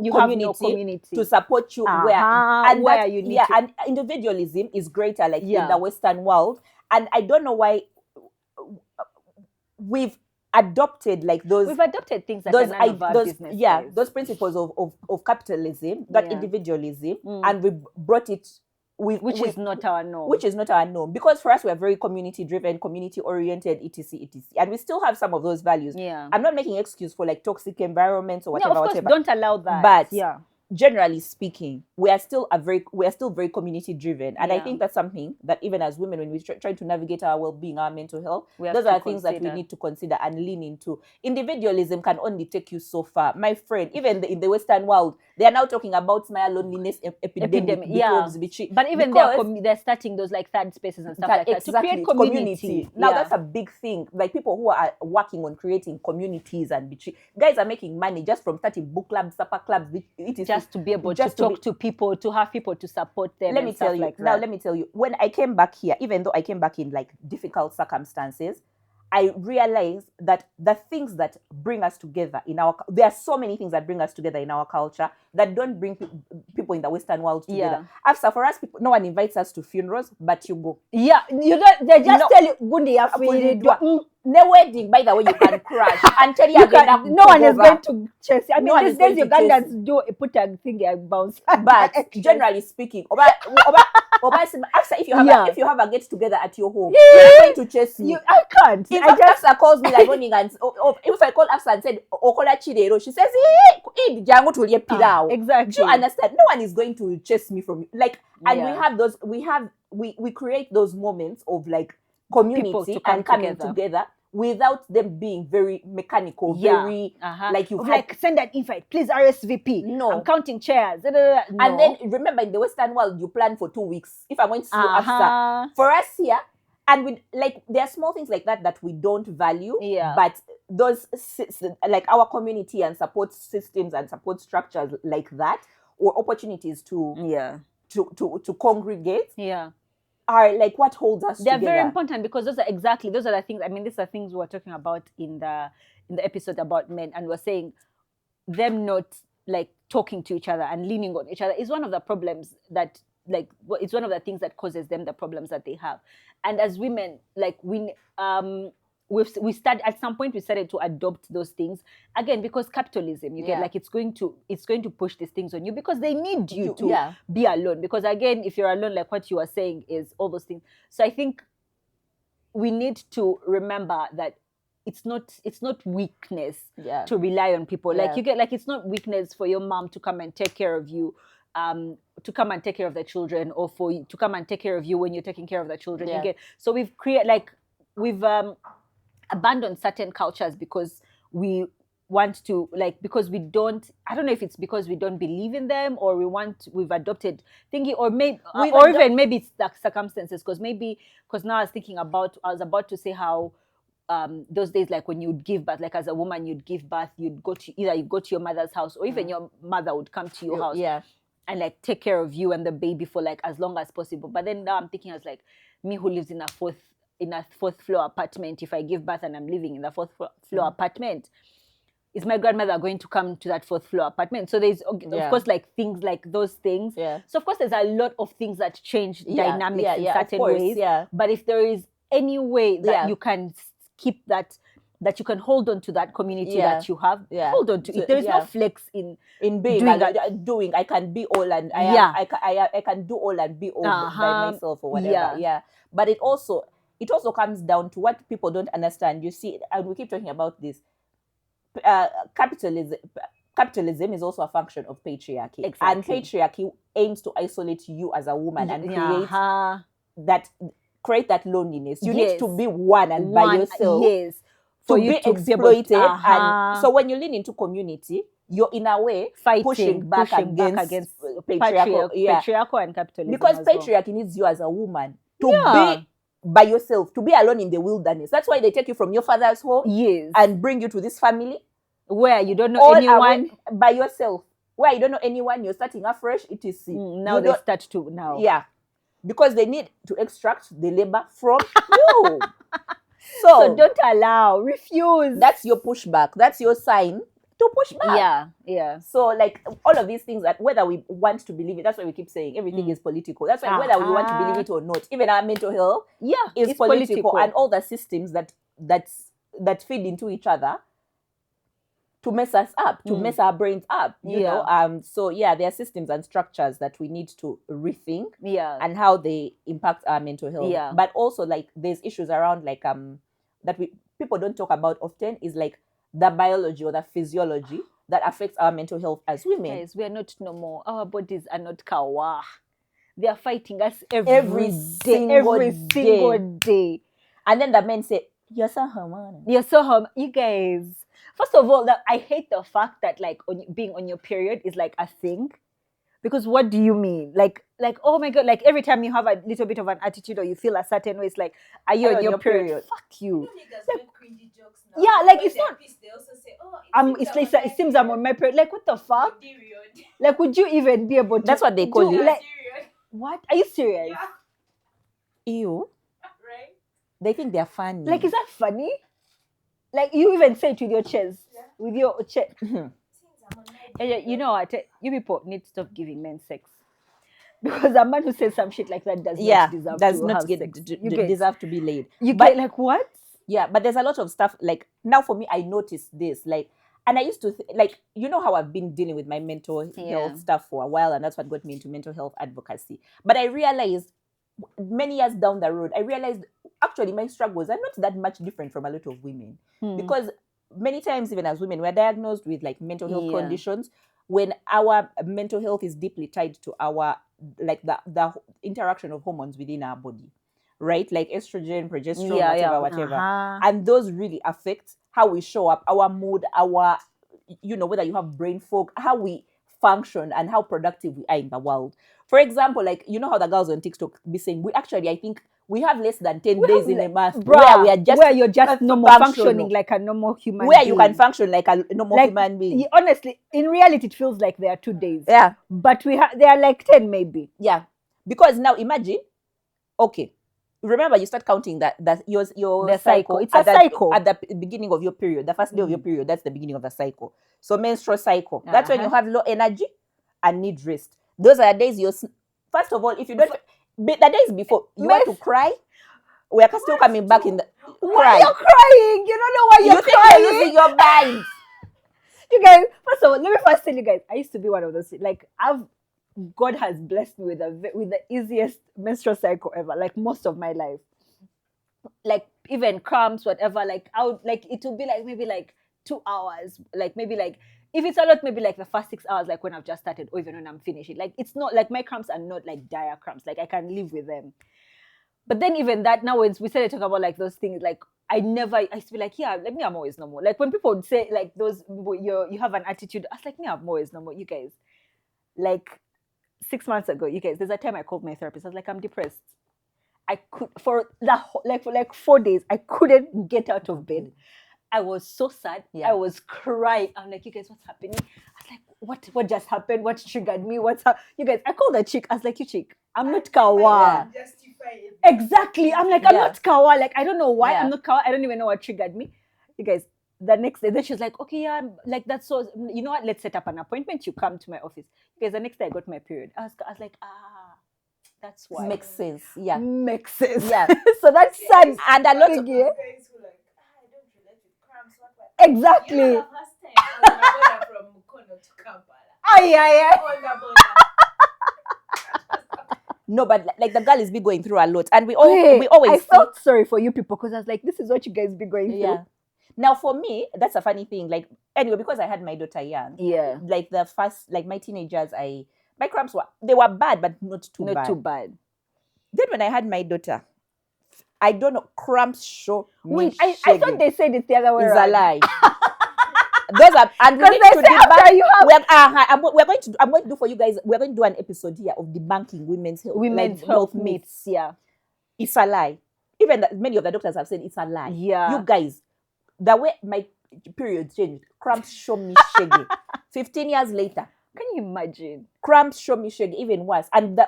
community to support you where you need to. And individualism is greater, like in the Western world. And I don't know why we've adopted like those. We've adopted things that are none of our business. Yeah, those principles of capitalism, that individualism, and we brought it. Which is not our norm. Which is not our norm. Because for us, we're very community-driven, community-oriented, etc., etc. And we still have some of those values. Yeah. I'm not making excuse for like toxic environments or whatever. No, of course, whatever. don't allow that. But yeah, generally speaking, we are still very community-driven. And I think that's something that even as women, when we try to navigate our well-being, our mental health, those are things that we need to consider and lean into. Individualism can only take you so far. My friend, even in the Western world, they are now talking about my loneliness epidemic. Yeah. But even they're starting those like third spaces and stuff like that to create community. Now that's a big thing. Like people who are working on creating communities and guys are making money just from starting book clubs, supper clubs. Just to be able to talk to people, to have people to support them. Let me tell you, when I came back here, even though I came back in like difficult circumstances, I realized that the things that bring us together there are so many things that bring us together in our culture that don't bring people in the Western world together. Afsa, for us, no one invites us to funerals, but you go. Yeah, you don't. They just tell you, "Gundi, no wedding." By the way, you can crash and tell you no one is going to chase. I mean, these days Ugandans do put a thing and bounce. But generally speaking, Afsa, if you have a get together at your home, you're going to chase me. I can't. If Afsa calls me like morning and if I call Afsa and said Okola Chidero, she says, exactly. Do you understand? No one is going to chase me from like, and we create those moments of like community and coming together without them being very mechanical, very like you send an invite, please RSVP. No, I'm counting chairs. No. And then remember, in the Western world, you plan for 2 weeks. If I went to Afsa, for us here, and we like there are small things like that we don't value. Yeah. But those like our community and support systems and support structures like that, or opportunities to congregate. Yeah. Are like what holds us together. They're very important because those are the things. I mean, these are things we were talking about in the episode about men, and we're saying them not like talking to each other and leaning on each other is one of the problems that it's one of the things that causes them the problems that they have. And as women, like we started at some point, we started to adopt those things again because capitalism, get like it's going to push these things on you because they need you to be alone. Because again, if you're alone, like what you are saying is all those things. So I think we need to remember that it's not weakness to rely on people. Like you get like it's not weakness for your mom to come and take care of you. To come and take care of the children, or for you to come and take care of you when you're taking care of the children. You get so we've abandoned certain cultures because we want to because we don't. I don't know if it's because we don't believe in them or we've adopted thinking, or maybe even maybe it's the circumstances because now I was about to say how those days like when you'd give birth, like as a woman you'd give birth, you'd go to your mother's house, or even your mother would come to your house and like take care of you and the baby for like as long as possible. But then now I'm thinking as like me who lives in a fourth floor apartment, if I give birth and I'm living in the fourth floor apartment, is my grandmother going to come to that fourth floor apartment? So there's of course like things like those things. So of course there's a lot of things that change dynamics in certain ways. But if there is any way that you can keep that you can hold on to that community that you have, hold on to it. There is no flex in being doing. I can be all and I can do all and be all by myself or whatever. But it also comes down to what people don't understand. You see, and we keep talking about this. Capitalism is also a function of patriarchy, and patriarchy aims to isolate you as a woman and create that loneliness. You need to be one and by yourself. To be exploited. And so when you lean into community, you're in a way pushing back against patriarchal and capitalism. Because patriarchy needs you as a woman to be by yourself, to be alone in the wilderness. That's why they take you from your father's home and bring you to this family where you don't know anyone, by yourself, where you don't know anyone, you're starting afresh. Now they start to because they need to extract the labor from you. So don't allow, refuse. That's your pushback. That's your sign to push back. So like all of these things, that whether we want to believe it, that's why we keep saying everything is political. That's why whether we want to believe it or not, even our mental health is political. And all the systems that that feed into each other to mess us up, to mess our brains up, you know. So there are systems and structures that we need to rethink and how they impact our mental health. But also like there's issues around like that people don't talk about often is like the biology or the physiology that affects our mental health as women. Guys, we are not normal. Our bodies are not kawa. They are fighting us every single day. And then the men say, you're so hormonal. You're so hormonal. You guys, first of all, I hate the fact that like being on your period is like a thing. Because what do you mean? Like, oh my God, like every time you have a little bit of an attitude or you feel a certain way, it's like, are you on your period? Fuck you. Like, jokes now. Yeah, like it's not. They also say, oh, it seems I'm on my period. Like, what the fuck? Like, would you even be able to? That's what they call it. Like, what? Are you serious? Yeah. Ew. Right? They think they're funny. Like, is that funny? Like, you even say it with your chest. Yeah. With your chest. You know what? You people need to stop giving men sex. Because a man who says some shit like that does not deserve to be laid. Get like, what? Yeah, but there's a lot of stuff, like, now for me, I noticed this, like, and I used to, like, you know how I've been dealing with my mental health stuff for a while, and that's what got me into mental health advocacy. But I realized, many years down the road, actually my struggles are not that much different from a lot of women. Because many times, even as women, we're diagnosed with, like, mental health conditions when our mental health is deeply tied to our, like, the interaction of hormones within our body. Right? Like estrogen, progesterone, whatever. And those really affect how we show up, our mood, whether you have brain fog, how we function and how productive we are in the world. For example, like, you know how the girls on TikTok be saying, I think we have less than 10 days in a month where you're just normal functioning like a normal human being. You can function like a normal human being. Honestly, in reality, it feels like there are 2 days. Yeah. But they are like 10 maybe. Yeah. Because now imagine, okay, remember, you start counting that your cycle. It's a cycle at the beginning of your period. The first day of your period, that's the beginning of the cycle. So menstrual cycle. That's when you have low energy and need rest. Those are the days first of all, if you don't, the days before you want to cry, we are still coming back in the why you're crying. You don't know why you're crying. You're losing your mind. You guys, first of all, let me first tell you guys, I used to be one of those, like, God has blessed me with the easiest menstrual cycle ever, like most of my life. Like even cramps, whatever, like it will be like maybe like 2 hours, like maybe like, if it's a lot, maybe like the first 6 hours, like when I've just started or even when I'm finishing. Like it's not like my cramps are not like dire cramps, like I can live with them. But then even that, now when we started talking about like those things, like I used to be like, yeah, let me, I'm always normal. Like when people would say like those, you have an attitude, I was like, me, I'm always normal. You guys, like 6 months ago, you guys, there's a time I called my therapist. I was like, I'm depressed. I could, for 4 days, I couldn't get out of bed. I was so sad. I was crying. I'm like, you guys, what's happening? I was like, what just happened? What triggered me? You guys, I called the chick. I was like, you chick, I'm not kawa. Exactly. I'm like, I'm not kawa. Like, I don't know why I'm not kawa. I don't even know what triggered me. You guys, the next day, then she was like, okay, yeah, like that's so, you know what? Let's set up an appointment. You come to my office. You guys, the next day I got my period. I was like, that's why. Makes sense. Yeah. Makes sense. Yeah. So that's sad. And a lot of exactly. You know, the first time from Mukono to Kampala. No, but like the girl is be going through a lot, and we always. I felt sorry for you people because I was like, this is what you guys be going through. Yeah. Now for me, that's a funny thing. Like anyway, because I had my daughter young. Yeah. Like the first, like my teenagers, my cramps were bad, but not too bad. Then when I had my daughter, I don't know, cramps show me. Wait, I thought they said it's the other way around. It's a lie. Those are, and we need to debunk. I'm going to do for you guys. We're going to do an episode here of debunking women's health myths. Yeah, it's a lie. Even many of the doctors have said it's a lie. Yeah, you guys, the way my period changed, cramps show me shaggy. 15 years later. Can you imagine? Cramps show me shaggy, even worse. And the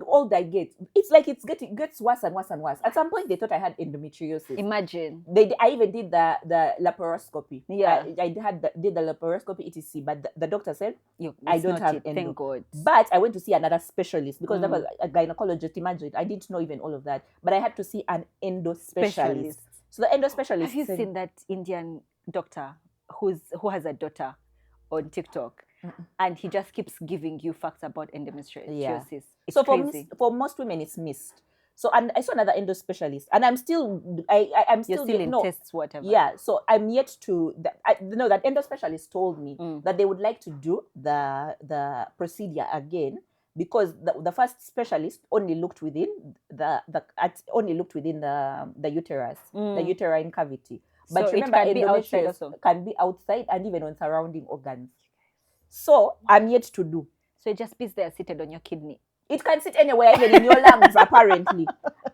older I get, it's like it gets worse and worse and worse. At some point, they thought I had endometriosis. Imagine. I even did the laparoscopy. Yeah. I did the laparoscopy, etc. But the doctor said, I don't have endo. Thank God. But I went to see another specialist because that was a gynecologist. Imagine, I didn't know even all of that. But I had to see an endo specialist. So the endo specialist. Have you seen that Indian doctor who has a daughter on TikTok, and he just keeps giving you facts about endometriosis? Yeah. It's so crazy. for most women, it's missed. So, and I saw another endo specialist, and I'm still, I'm still, You're still in tests, whatever. Yeah. So I'm yet to. That endo specialist told me that they would like to do the procedure again, because the first specialist only looked within the uterus, the uterine cavity. But so remember, it can be outside endometriosis also. can be outside and even on surrounding organs. So I'm yet to do. So it just be there seated on your kidney. It can sit anywhere, even in your lungs, apparently.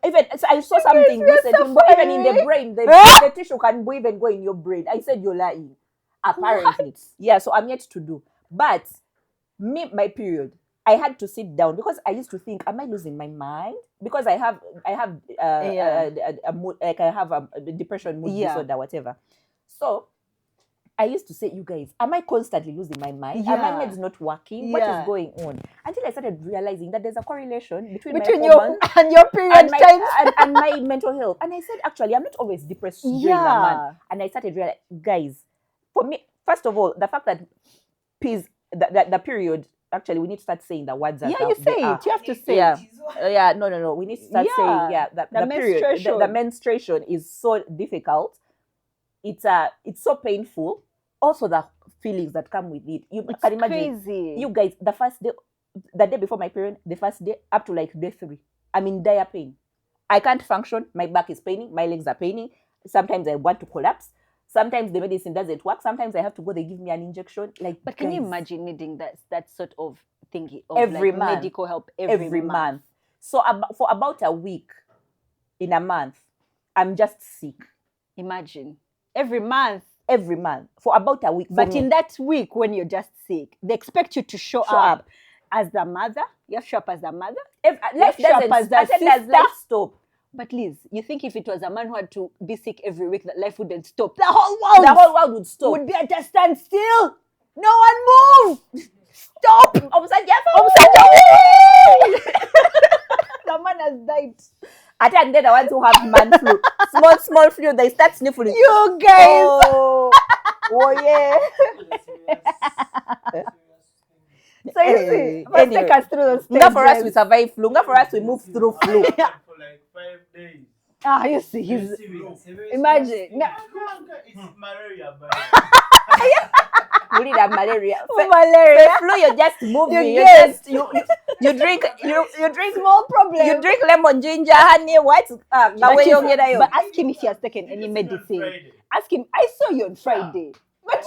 Even so I saw something recently, but even in the brain, the tissue can even go in your brain. I said you're lying. Apparently. What? Yeah, so I'm yet to do. But my period, I had to sit down because I used to think, am I losing my mind? Because I have a mood, like I have a depression, mood disorder, whatever. So I used to say, you guys, am I constantly losing my mind? Yeah. Are my meds not working? What is going on? Until I started realizing that there's a correlation between my your and your period times and my mental health. And I said, actually, I'm not always depressed during the month. And I started realizing, guys, for me, first of all, the fact that the period, actually, we need to start saying the words. Yeah, you say it. You have to say it. No. We need to start saying, the period, the menstruation is so difficult. It's so painful. Also, the feelings that come with it. You can imagine. Crazy. You guys, the day before my period, the first day up to like day 3, I'm in dire pain. I can't function. My back is paining. My legs are paining. Sometimes I want to collapse. Sometimes the medicine doesn't work. Sometimes I have to go. They give me an injection. But can you imagine needing that sort of thingy of every month, medical help every month? So for about a week, in a month, I'm just sick. Imagine. Every month for about a week. But in that week when you're just sick, they expect you to show up as the mother. You have to show up as the mother. Life doesn't stop. But Liz, you think if it was a man who had to be sick every week, that life wouldn't stop? The whole world would stop. Would be at a standstill. No one move. Stop. The man has died. And then the ones who have man flu, small flu, they start sniffling. You guys. Oh yeah. So you see, must take us through those stages. Not for us we survive flu. Not for us we move through flu. For like 5 days. You see, imagine. It's malaria, but We need a malaria. Malaria. Flu, you're just moving. You drink small problem. You drink lemon, ginger, honey, what? But ask him if he has taken any medicine. Ask him. I saw you on Friday. But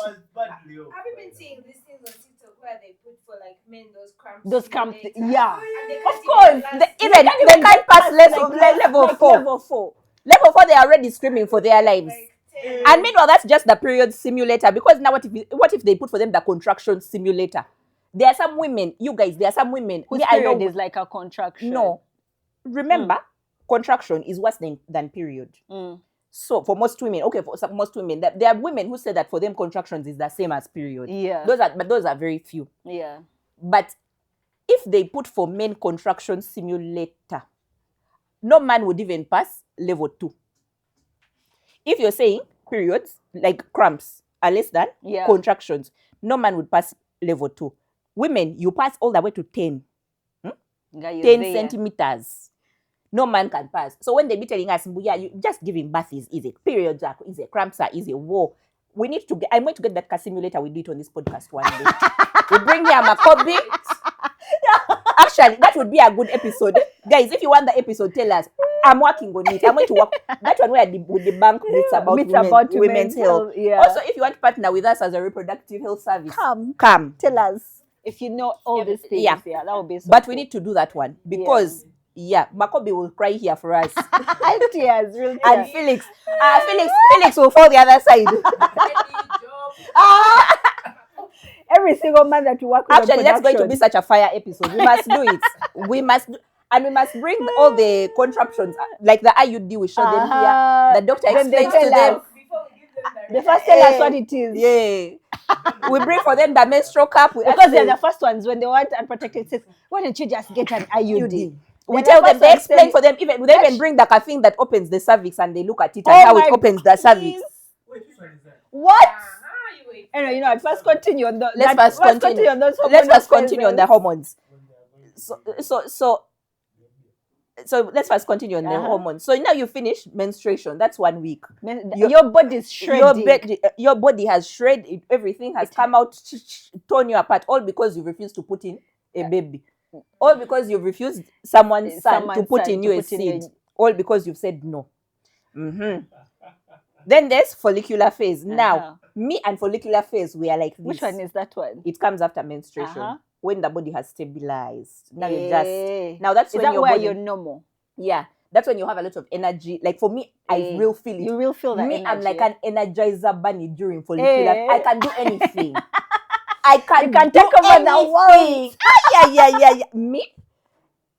have you been seeing these things on TikTok where they put for like men those cramps? Yeah. Of course. They can't pass level 4. Level 4, they are already screaming for their lives. And meanwhile, that's just the period simulator. Because now, what if they put for them the contraction simulator? There are some women, you guys, whose period is like a contraction. No. Remember, contraction is worse than period. So for most women, most women, there are women who say that for them contractions is the same as period. Yeah. Those are very few. Yeah. But if they put for men contraction simulator, no man would even pass level 2. If you're saying periods, like cramps, are less than contractions, no man would pass level 2. Women, you pass all the way to 10. 10 centimeters. No man can pass. So when they be telling us, you just giving birth is easy. Periods are easy. Cramps are easy. Whoa. I'm going to get that simulator. We do it on this podcast one day. We bring here Makobi. Actually, that would be a good episode. Guys, if you want the episode, tell us. I'm working on it. I'm going to work. That one where we debunk myths about women's health. Yeah. Also, if you want to partner with us as a reproductive health service, come. Tell us. If you know all these things, that would be so But we need to do that one because, Makobi will cry here for us. Tears, real tears. And Felix will fall the other side. Every single man that you work with. Actually, that's going to be such a fire episode. We must do it. We must bring all the contraptions, like the IUD. We show them here. The doctor explains to them. They first tell us what it is. Yeah. We bring for them the menstrual cup. Because they're the first ones when they want unprotected sex. Why don't you just get an IUD? We tell them, they explain for them, even they even bring the thing that opens the cervix and they look at it and how it opens the cervix. Wait, which one is that? What? Anyway, let's first continue on the. Let's first continue on those. Let's first continue on the hormones. So let's first continue on the hormones. So now you finish menstruation. That's 1 week. Your body's shredding. Your body has shredded. Everything has come out, torn you apart, all because you refused to put in a baby. All because you refused someone's son to put in you a seed. All because you've said no. Then there's follicular phase. Now, me and follicular phase, we are like this. Which one is that one? It comes after menstruation. When the body has stabilized. Now you just... Now that's when you're normal. Yeah. That's when you have a lot of energy. Like for me, I will feel it. You will feel that energy. I'm like an energizer bunny during follicular. I can do anything. I can take over the world. Yeah. Me?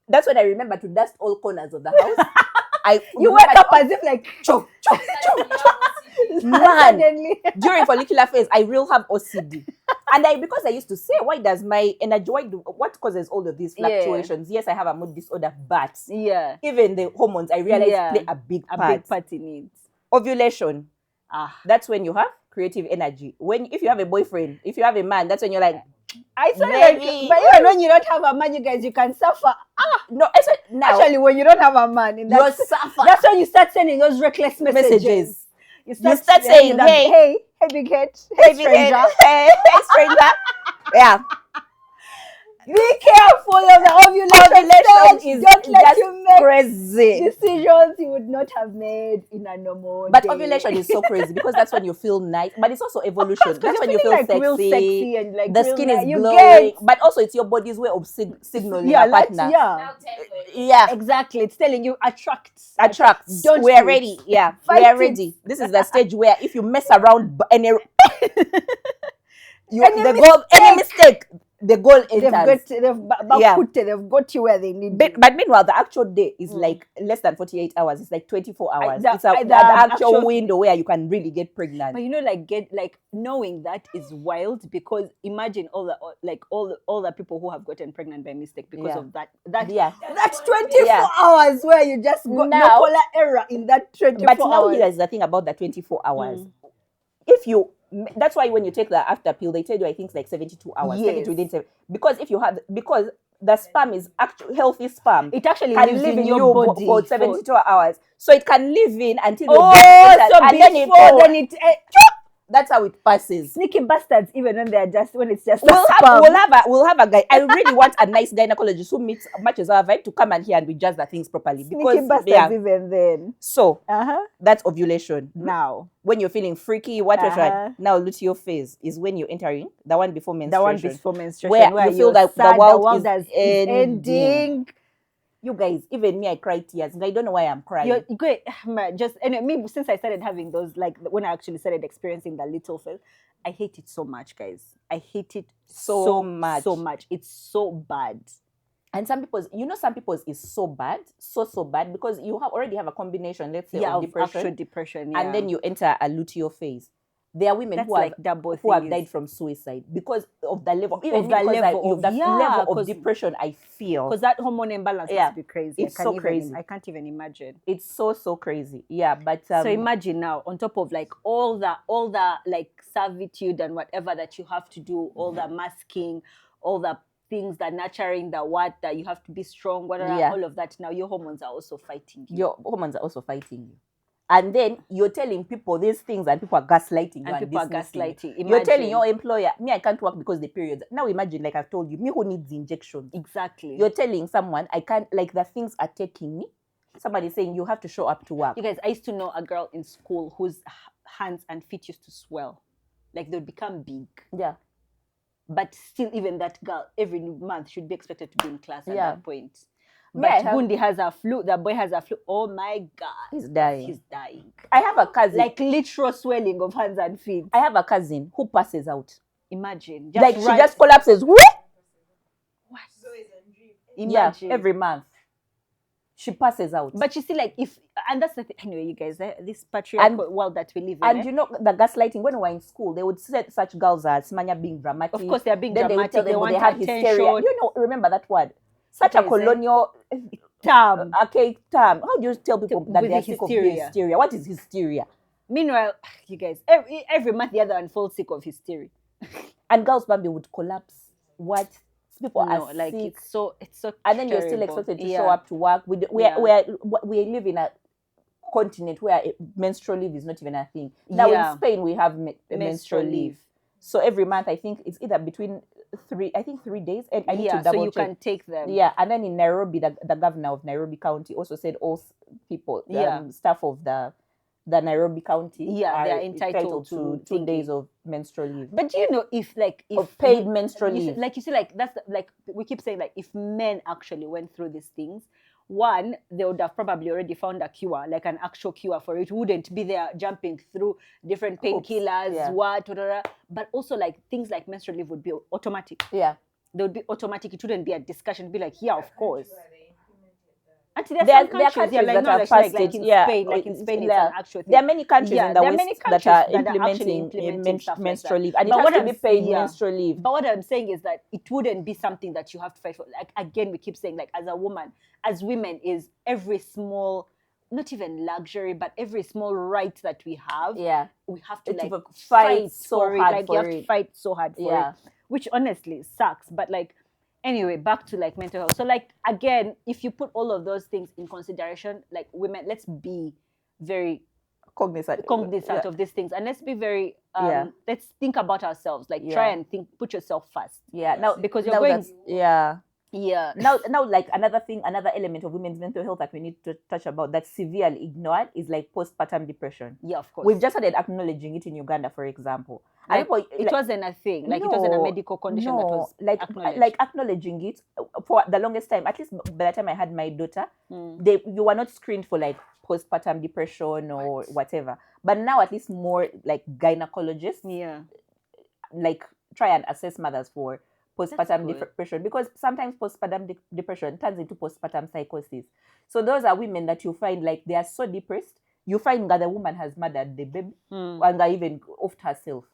That's when I remember to dust all corners of the house. You wake up as if like... Chop. Man, during follicular phase, I will have OCD. And because I used to say, why does my energy, what causes all of these fluctuations? Yes, I have a mood disorder, but even the hormones, I realize play a big part in it. Ovulation. That's when you have creative energy. If you have a boyfriend, if you have a man, that's when you're like, I saw like, but even when you don't have a man, you guys, you can suffer. No, now, actually, when you don't have a man, you suffer. That's when you start sending those reckless messages. You start saying, hey, big head, hey, stranger, hey, stranger. Yeah. Be careful of the ovulation. Don't let you make crazy decisions you would not have made in a normal But day. ovulation is so crazy because that's when you feel nice. But it's also evolution. That's when you feel like real sexy and like the skin is glowing. But also it's your body's way of signaling your partner. Yeah, exactly. It's telling you attract. We are ready. Yeah, we are ready. This is the stage where if you mess around any mistake, the goal enters. They've got you where they need you. But meanwhile, the actual day is like less than 48 hours. It's like 24 hours. It's the actual window where you can really get pregnant. But you know, like knowing that is wild, because imagine all the people who have gotten pregnant by mistake because of that. That's 24 hours where you just got no color error in that 24 hours. But now here's the thing about the 24 hours. That's why when you take the after pill, they tell you I think it's like 72 hours. Yes. Because the sperm is actually healthy sperm. It actually can lives live in your body for 72 hours. So it can live in until that's how it passes. Sneaky bastards, even when it's just we'll have a guy. I really want a nice gynecologist who matches our vibe to come and here and we judge the things properly. Because sneaky bastards even then. So that's ovulation. Now when you're feeling freaky, now luteal phase is when you're entering the one before menstruation. Where you feel like the world is ending. You guys, even me, I cry tears. I don't know why I'm crying. You're great. Me, since I started having those, like when I actually started experiencing the little phase, I hate it so much, guys. I hate it so much. It's so bad. And some people's is so bad because you already have a combination, let's say, of depression, and then you enter a luteal phase. There are women who have died from suicide because of the level, level of depression I feel. Because that hormone imbalance must be crazy. It's so crazy. I can't even imagine. It's so crazy. Yeah, but so imagine now, on top of like all the like servitude and whatever that you have to do, all the masking, all the things that nurturing that you have to be strong, all of that. Now your hormones are also fighting you. And then you're telling people these things and people are gaslighting you. You're telling your employer, me, I can't work because the periods. Now imagine, like I've told you, me who needs injections. Exactly. You're telling someone, I can't, like the things are taking me. Somebody saying you have to show up to work. You guys, I used to know a girl in school whose hands and feet used to swell. Like they would become big. Yeah. But still, even that girl, every month should be expected to be in class at that point. But Gundi has a flu. The boy has a flu. Oh my God. He's dying. I have a cousin. Like literal swelling of hands and feet. I have a cousin who passes out. Imagine. She just collapses. What? Imagine. Every month. She passes out. But you see, like, and that's the thing. Anyway, you guys, this patriarchal world that we live in. And you know, the gaslighting, when we were in school, they would say such girls as Smanya being dramatic. Of course, they're being dramatic. They want hysteria. You know, remember that word? Such a colonial term. Archaic term. How do you tell people that With they're the sick of hysteria. hysteria? What is hysteria? Meanwhile, you guys, every month the other one falls sick of hysteria. And girls' Bambi would collapse. What? People are like sick. it's so and then you're still expected to show up to work. We live in a continent where menstrual leave is not even a thing. Now in Spain we have menstrual leave. So every month I think it's either between 3 days, and I need to double so you check. can take them. Yeah, and then in Nairobi, the governor of Nairobi County also said all people, staff of the Nairobi County, they're entitled to 2 days of menstrual leave. But do you know if paid menstrual leave, like you see, like that's like we keep saying, like if men actually went through these things, one, they would have probably already found a cure, like an actual cure for it. Wouldn't be there jumping through different painkillers, whatever. But also like things like menstrual leave would be automatic. Yeah, they would be automatic. It wouldn't be a discussion. It'd be like, yeah, of course. Actually, there are countries that have passed it. Like in Spain, it's an actual thing. There are many countries in the West that are implementing menstrual leave, and it has to be paid menstrual leave. But what I'm saying is that it wouldn't be something that you have to fight for. Like again, we keep saying, like as a woman, as women, is every small, not even luxury, but every small right that we have. Yeah, we have to like fight so hard for it. Like you have to fight so hard for it, which honestly sucks. But like. Anyway, back to like mental health. So like, again, if you put all of those things in consideration, like women, let's be very cognizant of these things. And let's be very, let's think about ourselves. Like try and put yourself first. Yeah. Now, because you're going. Yeah. Now, like another element of women's mental health that we need to touch about that's severely ignored is like postpartum depression. Yeah, of course. We've just started acknowledging it in Uganda, for example. Like, it wasn't a thing. Like it wasn't a medical condition that was acknowledged. Like acknowledging it for the longest time. At least by the time I had my daughter, you were not screened for like postpartum depression or whatever. But now at least more like gynecologists, like try and assess mothers for postpartum depression, because sometimes postpartum depression turns into postpartum psychosis. So those are women that you find like they are so depressed. You find that the woman has murdered the baby and even offed herself.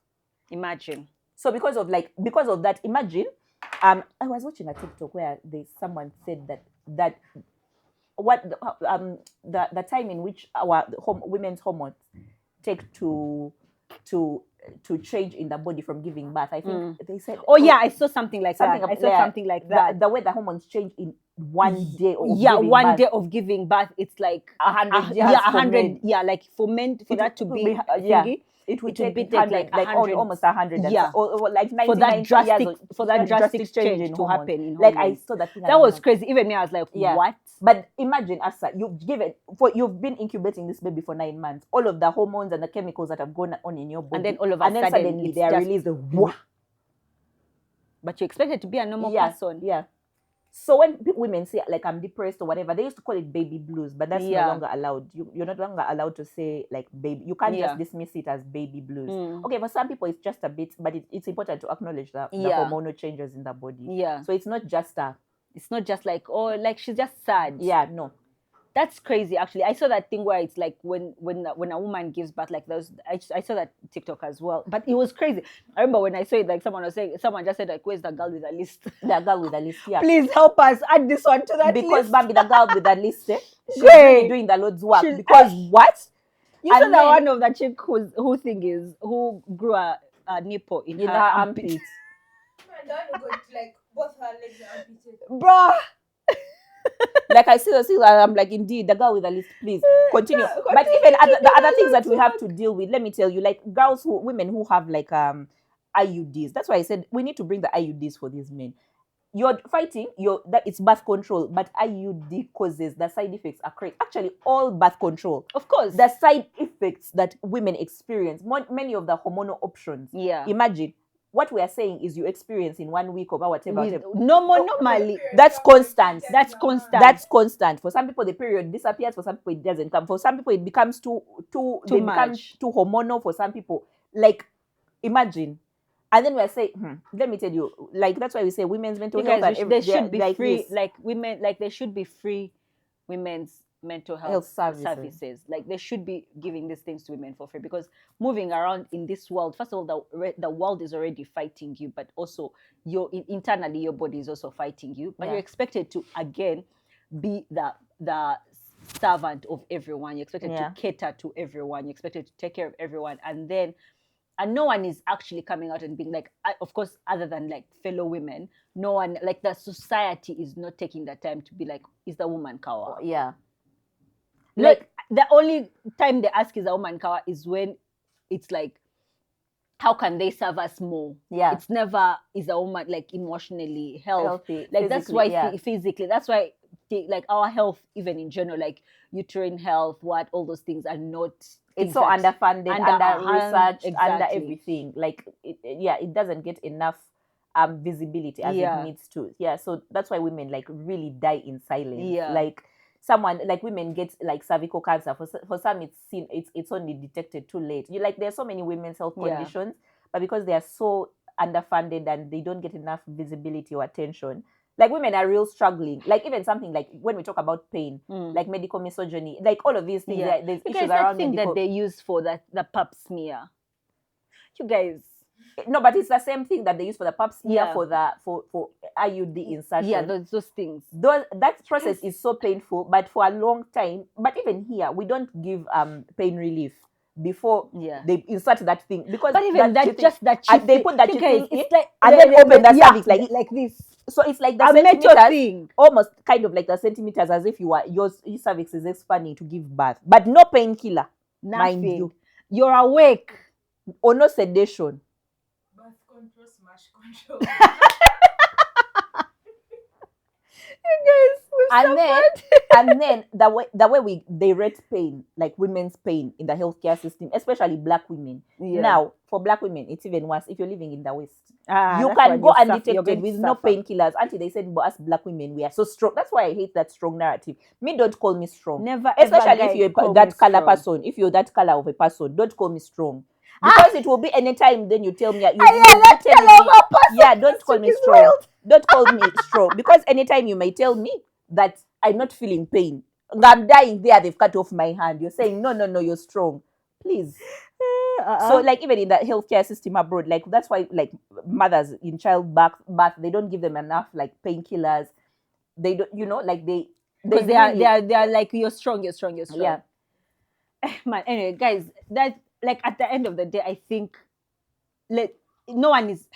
Imagine. So because of that, imagine. I was watching a TikTok where someone said that the time in which our women's hormones take to change in the body from giving birth. I think they said. Oh yeah, I saw something like that. I saw something like that. The way the hormones change in 1 day of day of giving birth, it's like 100 years. 100. Yeah, like for men, for that to be thingy, it would take like almost 100. Yeah, or like 99 for that drastic change to happen. In like I saw that thing. That was crazy. Even me, I was like, what? But imagine, Afsa, you've been incubating this baby for 9 months. All of the hormones and the chemicals that have gone on in your body, and then all of a sudden they are released. But you expect it to be a normal person. Yeah. So when women say like I'm depressed or whatever, they used to call it baby blues, but that's no longer allowed. You're no longer allowed to say like baby. You can't just dismiss it as baby blues. Okay, for some people it's just a bit, but it's important to acknowledge the hormonal changes in the body. Yeah. So it's not just like, oh, like she's just sad. Yeah, no. That's crazy, actually. I saw that thing where it's like when a woman gives birth, like those. I saw that TikTok as well, but it was crazy. I remember when I saw it, like someone just said, like, "Where's the girl with the list?" The girl with the list, yeah. Please help us add this one to that because list. Bambi, the girl with the list, she's really doing the Lord's work. Because what? You saw that one of the chick who grew a nipple in her armpit. And the one who got like both her legs are amputated. Bruh. Like I see I'm like, indeed, the girl with the list, please continue. But even the other things that we have to deal with, let me tell you, like women who have like IUDs. That's why I said we need to bring the IUDs for these men. You're fighting that it's birth control, but IUD causes the side effects are crazy. Actually, all birth control, of course, the side effects that women experience, many of the hormonal options. Yeah, imagine. What we are saying is you experience in 1 week or whatever. Normally. That's constant. That's constant. That's constant. For some people, the period disappears. For some people, it doesn't come. For some people, it becomes too hormonal. For some people, like, imagine. And then we are saying, let me tell you, like, that's why we say women's mental health. They should be like free, this. Like women, like there should be free women's mental health services. Like they should be giving these things to women for free, because moving around in this world, first of all, the world is already fighting you, but also internally your body is also fighting you, but you're expected to again be the servant of everyone. You're expected Yeah. to cater to everyone. You're expected to take care of everyone. And no one is actually coming out and being like, of course, other than like fellow women, no one, like the society is not taking the time to be like, is the woman kawa? Yeah. Like the only time they ask is a woman kawa is when it's like, how can they serve us more? Yeah. It's never is a woman like emotionally healthy. Like that's why yeah. physically, that's why like our health, even in general, like uterine health, all those things are not. It's so underfunded, under researched, under everything. Like, it doesn't get enough visibility as it needs to. Yeah, so that's why women like really die in silence. Yeah. Like women get like cervical cancer. For some, it's only detected too late. There's so many women's health conditions, but because they are so underfunded and they don't get enough visibility or attention. Like women are real struggling. Like even something like when we talk about pain, like medical misogyny, like all of these things, there's issues around thing that they use for the pap smear. You guys. No, but it's the same thing that they use for the pap smear, for IUD insertion. Yeah, those things. That process is so painful, but for a long time, but even here, we don't give pain relief before they insert that thing, because but even that they put that thing in, like, and then open the cervix like this. So it's like the centimeters, almost kind of like the centimeters, as if your cervix is expanding to give birth, but no painkiller, mind you. You're awake, or no sedation. Birth control, smash control. And then the way they rate pain, like women's pain in the healthcare system, especially black women. Now, for black women, it's even worse. If you're living in the West, you can go undetected with no painkillers. Until they said, but us black women, we are so strong. That's why I hate that strong narrative. Don't call me strong. Never, especially if you're that color person. If you're that color of a person, don't call me strong. Because it will be anytime then you tell me don't call me strong. Wild. Don't call me strong. Because anytime you may tell me that I'm not feeling pain, I'm dying there, they've cut off my hand. You're saying, no, you're strong. Please. So like even in the healthcare system abroad, like that's why like mothers in childbirth, they don't give them enough like painkillers. They don't, like they are like, you're strong. Yeah. Man, anyway, guys, that like at the end of the day, I think no one is.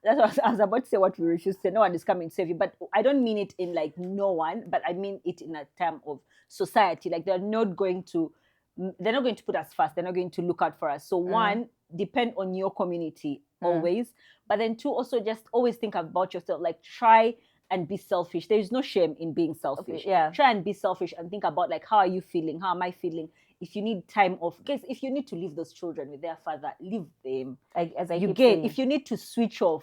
That's what I was about to say. What we refuse to say. No one is coming to save you, but I don't mean it in like no one, but I mean it in a term of society. Like they're not going to put us first. They're not going to look out for us. So one, depend on your community always, but then two, also just always think about yourself. Like try and be selfish. There is no shame in being selfish. Okay, yeah. Try and be selfish and think about like, how are you feeling? How am I feeling? If you need time off, guys, if you need to leave those children with their father, leave them. If you need to switch off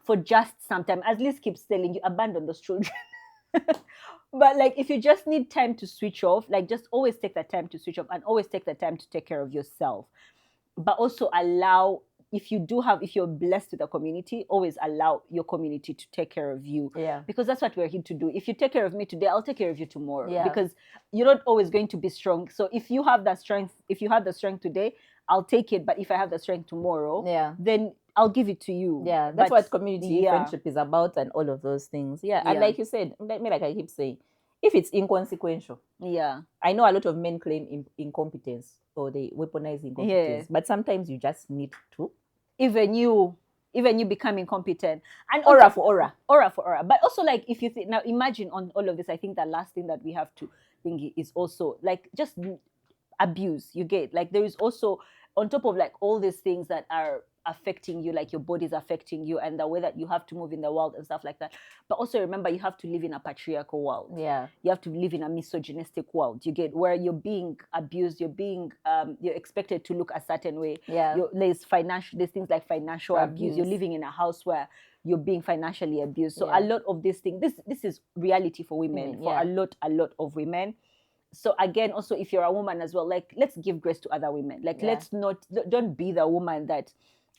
for just some time, at least keep telling you, abandon those children. But like, if you just need time to switch off, like just always take the time to switch off and always take the time to take care of yourself. But also allow, if you're blessed with a community, always allow your community to take care of you. Yeah. Because that's what we're here to do. If you take care of me today, I'll take care of you tomorrow. Yeah. Because you're not always going to be strong. So if you have the strength today, I'll take it. But if I have the strength tomorrow, then I'll give it to you. Yeah. That's what community friendship is about, and all of those things. Yeah. And like you said, like I keep saying, if it's inconsequential. Yeah. I know a lot of men claim incompetence, or they weaponize incompetence, but sometimes you just need to. Even you become incompetent. And aura for aura. But also, like, if you think, now imagine on all of this, I think the last thing that we have to think is also like just abuse. You get, like, there is also, on top of like all these things that are affecting you, like your body's affecting you and the way that you have to move in the world and stuff like that. But also remember, you have to live in a patriarchal world. Yeah. You have to live in a misogynistic world. You get, where you're being abused, you're being you're expected to look a certain way. Yeah. There's things like financial abuse. You're living in a house where you're being financially abused. So a lot of these things, this is reality for women, for a lot of women. So again, also, if you're a woman as well, like, let's give grace to other women. Like, don't be the woman that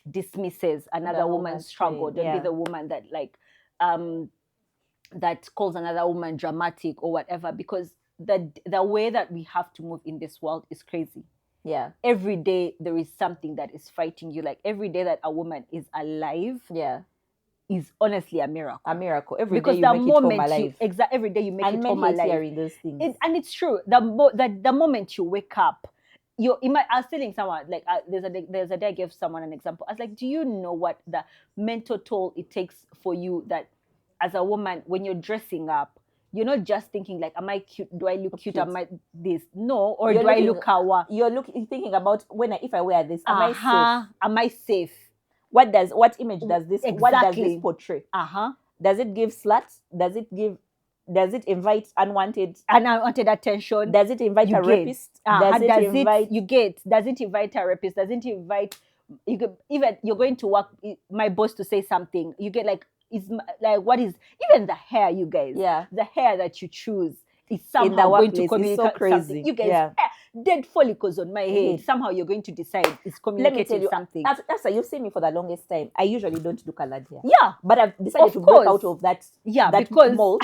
dismisses another woman's struggle. Don't be the woman that like that calls another woman dramatic or whatever, because the way that we have to move in this world is crazy. Yeah. Every day there is something that is fighting you. Like every day that a woman is alive, is honestly a miracle. A miracle. Every day you make it home alive. Every day you make it home alive. Hearing those things. And it's true. The moment you wake up, I was telling someone, like, there's a day I gave someone an example. I was like, do you know what the mental toll it takes for you, that as a woman, when you're dressing up, you're not just thinking like, am I cute? Do I look cute? Am I this? No. Or do I look kawa? You're thinking about if I wear this, am I safe? Am I safe? What image does this? Exactly. What does this portray? Does it give sluts? Does it invite unwanted attention? Does it invite a rapist? Does it invite a rapist? Does it invite even you're going to work, my boss to say something, you get like, it's like, what is even the hair, you guys? Yeah, the hair that you choose is somehow going to communicate so crazy. Something. You guys, dead follicles on my head. Somehow you're going to decide it's communicating something. Afsa, you've seen me for the longest time. I usually don't do colored hair. Yeah, but I've decided to break out of that. Yeah, that because mold.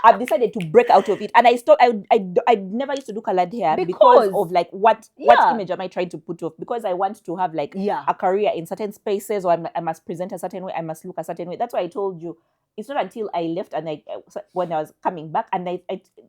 I've decided to break out of it, and I stopped. I never used to do colored hair because of like what image am I trying to put off? Because I want to have like a career in certain spaces, or I must present a certain way, I must look a certain way. That's why I told you. It's not until I left and when I was coming back, and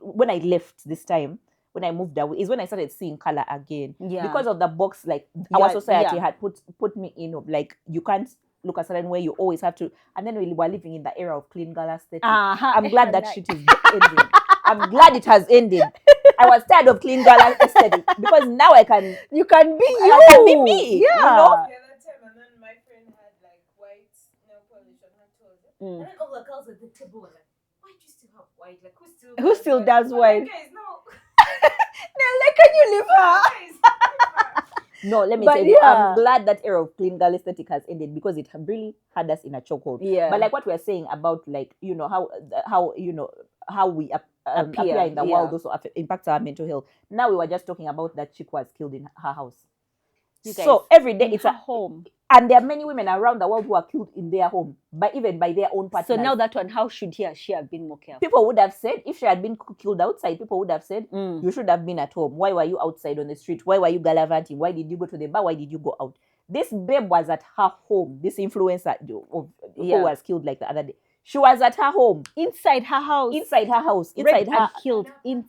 when I left this time, when I moved away, is when I started seeing color again. Yeah. Because of the box like our society had put me in of like, you can't look a certain way, you always have to. And then we were living in the era of clean girl aesthetic. I'm glad that shit is ending. I'm glad it has ended. I was tired of clean girl aesthetic because now you can be you. I can be me. Yeah. You know? The other time, and then my friend had like white nail polish on her toes. And then all the girls at the table were like, why do you still have white? Like, who still does white? Guys, no. Like, can you leave her? No, let me tell you, I'm glad that era of clean girl aesthetic has ended, because it really had us in a chokehold. Yeah. But like what we're saying about, like, you know, how we appear in the world also impacts our mental health. Now we were just talking about that chick was killed in her house. So every day it's at home. And there are many women around the world who are killed in their home, but even by their own partners. So now that one, how should he or she have been more careful? People would have said, if she had been killed outside, people would have said, you should have been at home. Why were you outside on the street? Why were you gallivanting? Why did you go to the bar? Why did you go out? This babe was at her home. This influencer who was killed like the other day. She was at her home. Inside her house. Inside her killed in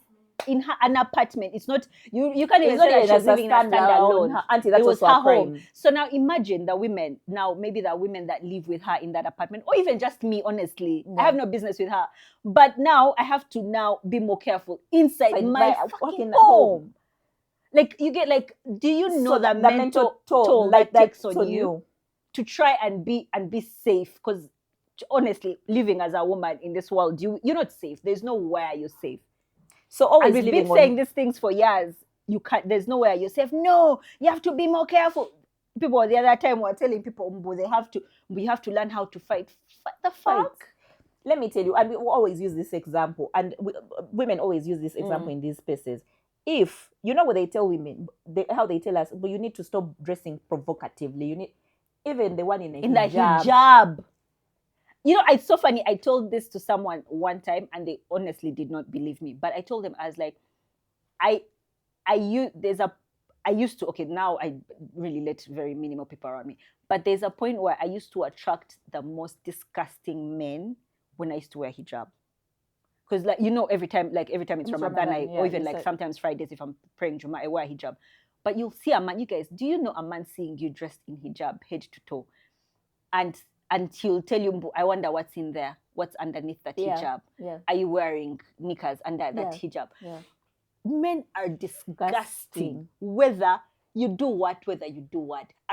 an apartment. It's not you can't even say that she's living in a standalone. Her auntie, that was her home. So now imagine the women, maybe the women that live with her in that apartment, or even just me, honestly. I have no business with her. But now I have to now be more careful inside my fucking home. Like, you get like, do you know the mental toll that takes on you to try and be safe? Because honestly, living as a woman in this world, you're not safe. There's nowhere you're safe. So always we've been saying these things for years. You can't. There's nowhere you're safe. No, you have to be more careful. People the other time were telling people, we have to learn how to fight. The fuck? Let me tell you, and we always use this example, and women always use this example in these spaces. If you know what they tell women, how they tell us, but you need to stop dressing provocatively. You need, even the one in the hijab. You know, it's so funny. I told this to someone one time, and they honestly did not believe me. But I told them, I was like, I used to, okay, now I really let very minimal people around me. But there's a point where I used to attract the most disgusting men when I used to wear hijab. Because, like, you know, every time it's Ramadan, or even like sometimes Fridays, if I'm praying Juma, I wear hijab. But you'll see a man, you guys, do you know a man seeing you dressed in hijab, head to toe? And he'll tell you, I wonder what's in there. What's underneath that hijab? Yeah. Are you wearing knickers under that hijab? Yeah. Men are disgusting. Whether you do what.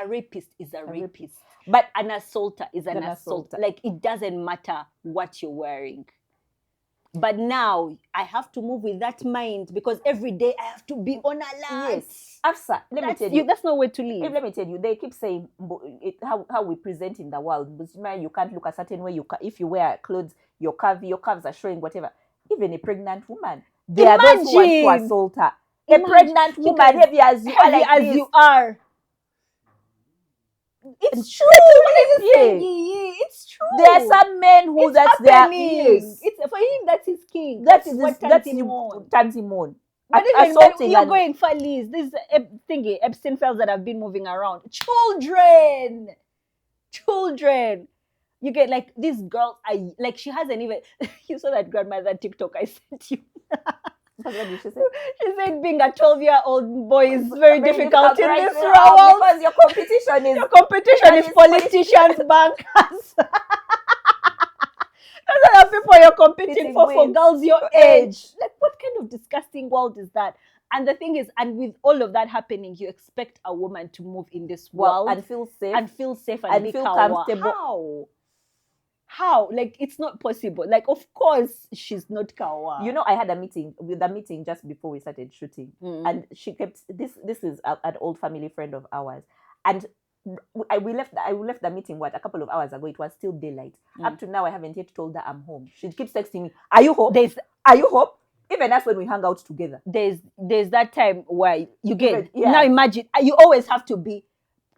A rapist is a rapist. But an assaulter is an assaulter. Like, it doesn't matter what you're wearing. But now I have to move with that mind, because every day I have to be on alert. Yes. Afsa, let me tell you. That's no way to live. Let me tell you, they keep saying how we present in the world. You can't look a certain way. If you wear clothes, your calves are showing, whatever. Even a pregnant woman. There are those who want to assault her. A pregnant woman, heavy as you are. It's true. It's true. There are some men who that's their It's for him, that's his king. That's what turns him on. But even you're going for Liz. This thingy, Epstein files that have been moving around. Children. You get like these girls. Like she hasn't even. You saw that grandmother TikTok I sent you. What did she say? She said being a 12-year-old boy is very difficult in right this now world because your competition is politicians, bankers. Those are the people you're competing for girls your age. Like, what kind of disgusting world is that? And the thing is, and with all of that happening, you expect a woman to move in this world and feel safe and be feel comfortable. How? Like, it's not possible. Like, of course, she's not kawa. You know, I had a meeting just before we started shooting, and she kept this is an old family friend of ours, and I left the meeting a couple of hours ago. It was still daylight. Up to now, I haven't yet told her I'm home. She keeps texting me, "Are you home? Are you home?" Even that's when we hang out together. There's that time where you get now. Imagine you always have to be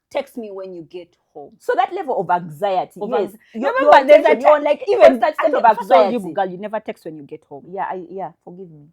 text me when you get home. So that level of anxiety. Yes. Remember, there's a time, like even that state of anxiety. You, girl, you never text when you get home. Yeah. Forgive me.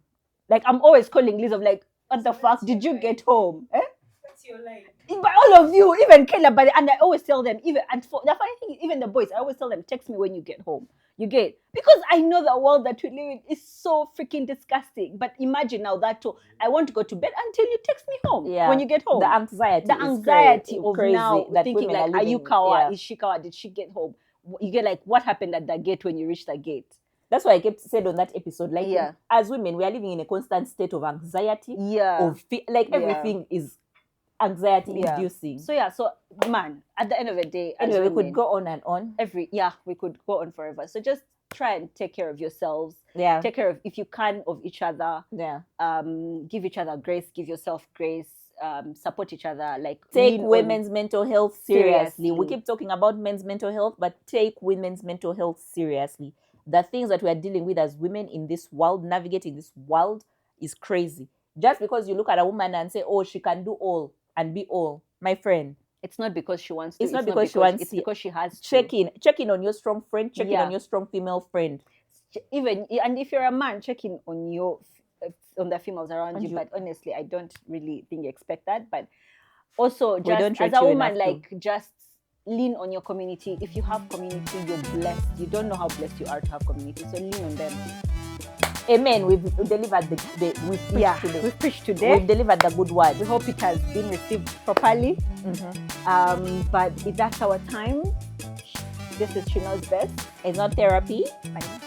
Like I'm always calling Liz of like, what the fuck? Did you get home? That's your life. But all of you, even Kayla, and I always tell them, the funny thing is, even the boys, I always tell them, text me when you get home. You get, because I know the world that we live in is so freaking disgusting. But imagine now that too, I want to go to bed until you text me home when you get home. The anxiety of crazy now that thinking like, are you kawa? Is she kawa? Did she get home? You get like, what happened at the gate when you reach the gate? That's why I kept said on that episode, like as women, we are living in a constant state of anxiety. Everything is anxiety inducing. So man, at the end of the day, anyway, we could go on and on. We could go on forever. So just try and take care of yourselves. Yeah. Take care of, if you can, of each other. Yeah. Give each other grace. Give yourself grace. Support each other. Like take women's mental health seriously. We keep talking about men's mental health, but take women's mental health seriously. The things that we are dealing with as women in this world, navigating this world, is crazy. Just because you look at a woman and say, "Oh, she can do all and be all," my friend, it's not because she wants to. It's not because she wants. It's because she has to. Check in on your strong friend. Check in on your strong female friend. Even and if you're a man, check in on on the females around you. But honestly, I don't really think you expect that. But also, just as a woman, just lean on your community. If you have community, you're blessed. You don't know how blessed you are to have community. So lean on them. Amen. We've delivered we've preached today. We've delivered the good word. We hope it has been received properly. But if that's our time, this is She Knows Best. It's not therapy. Bye.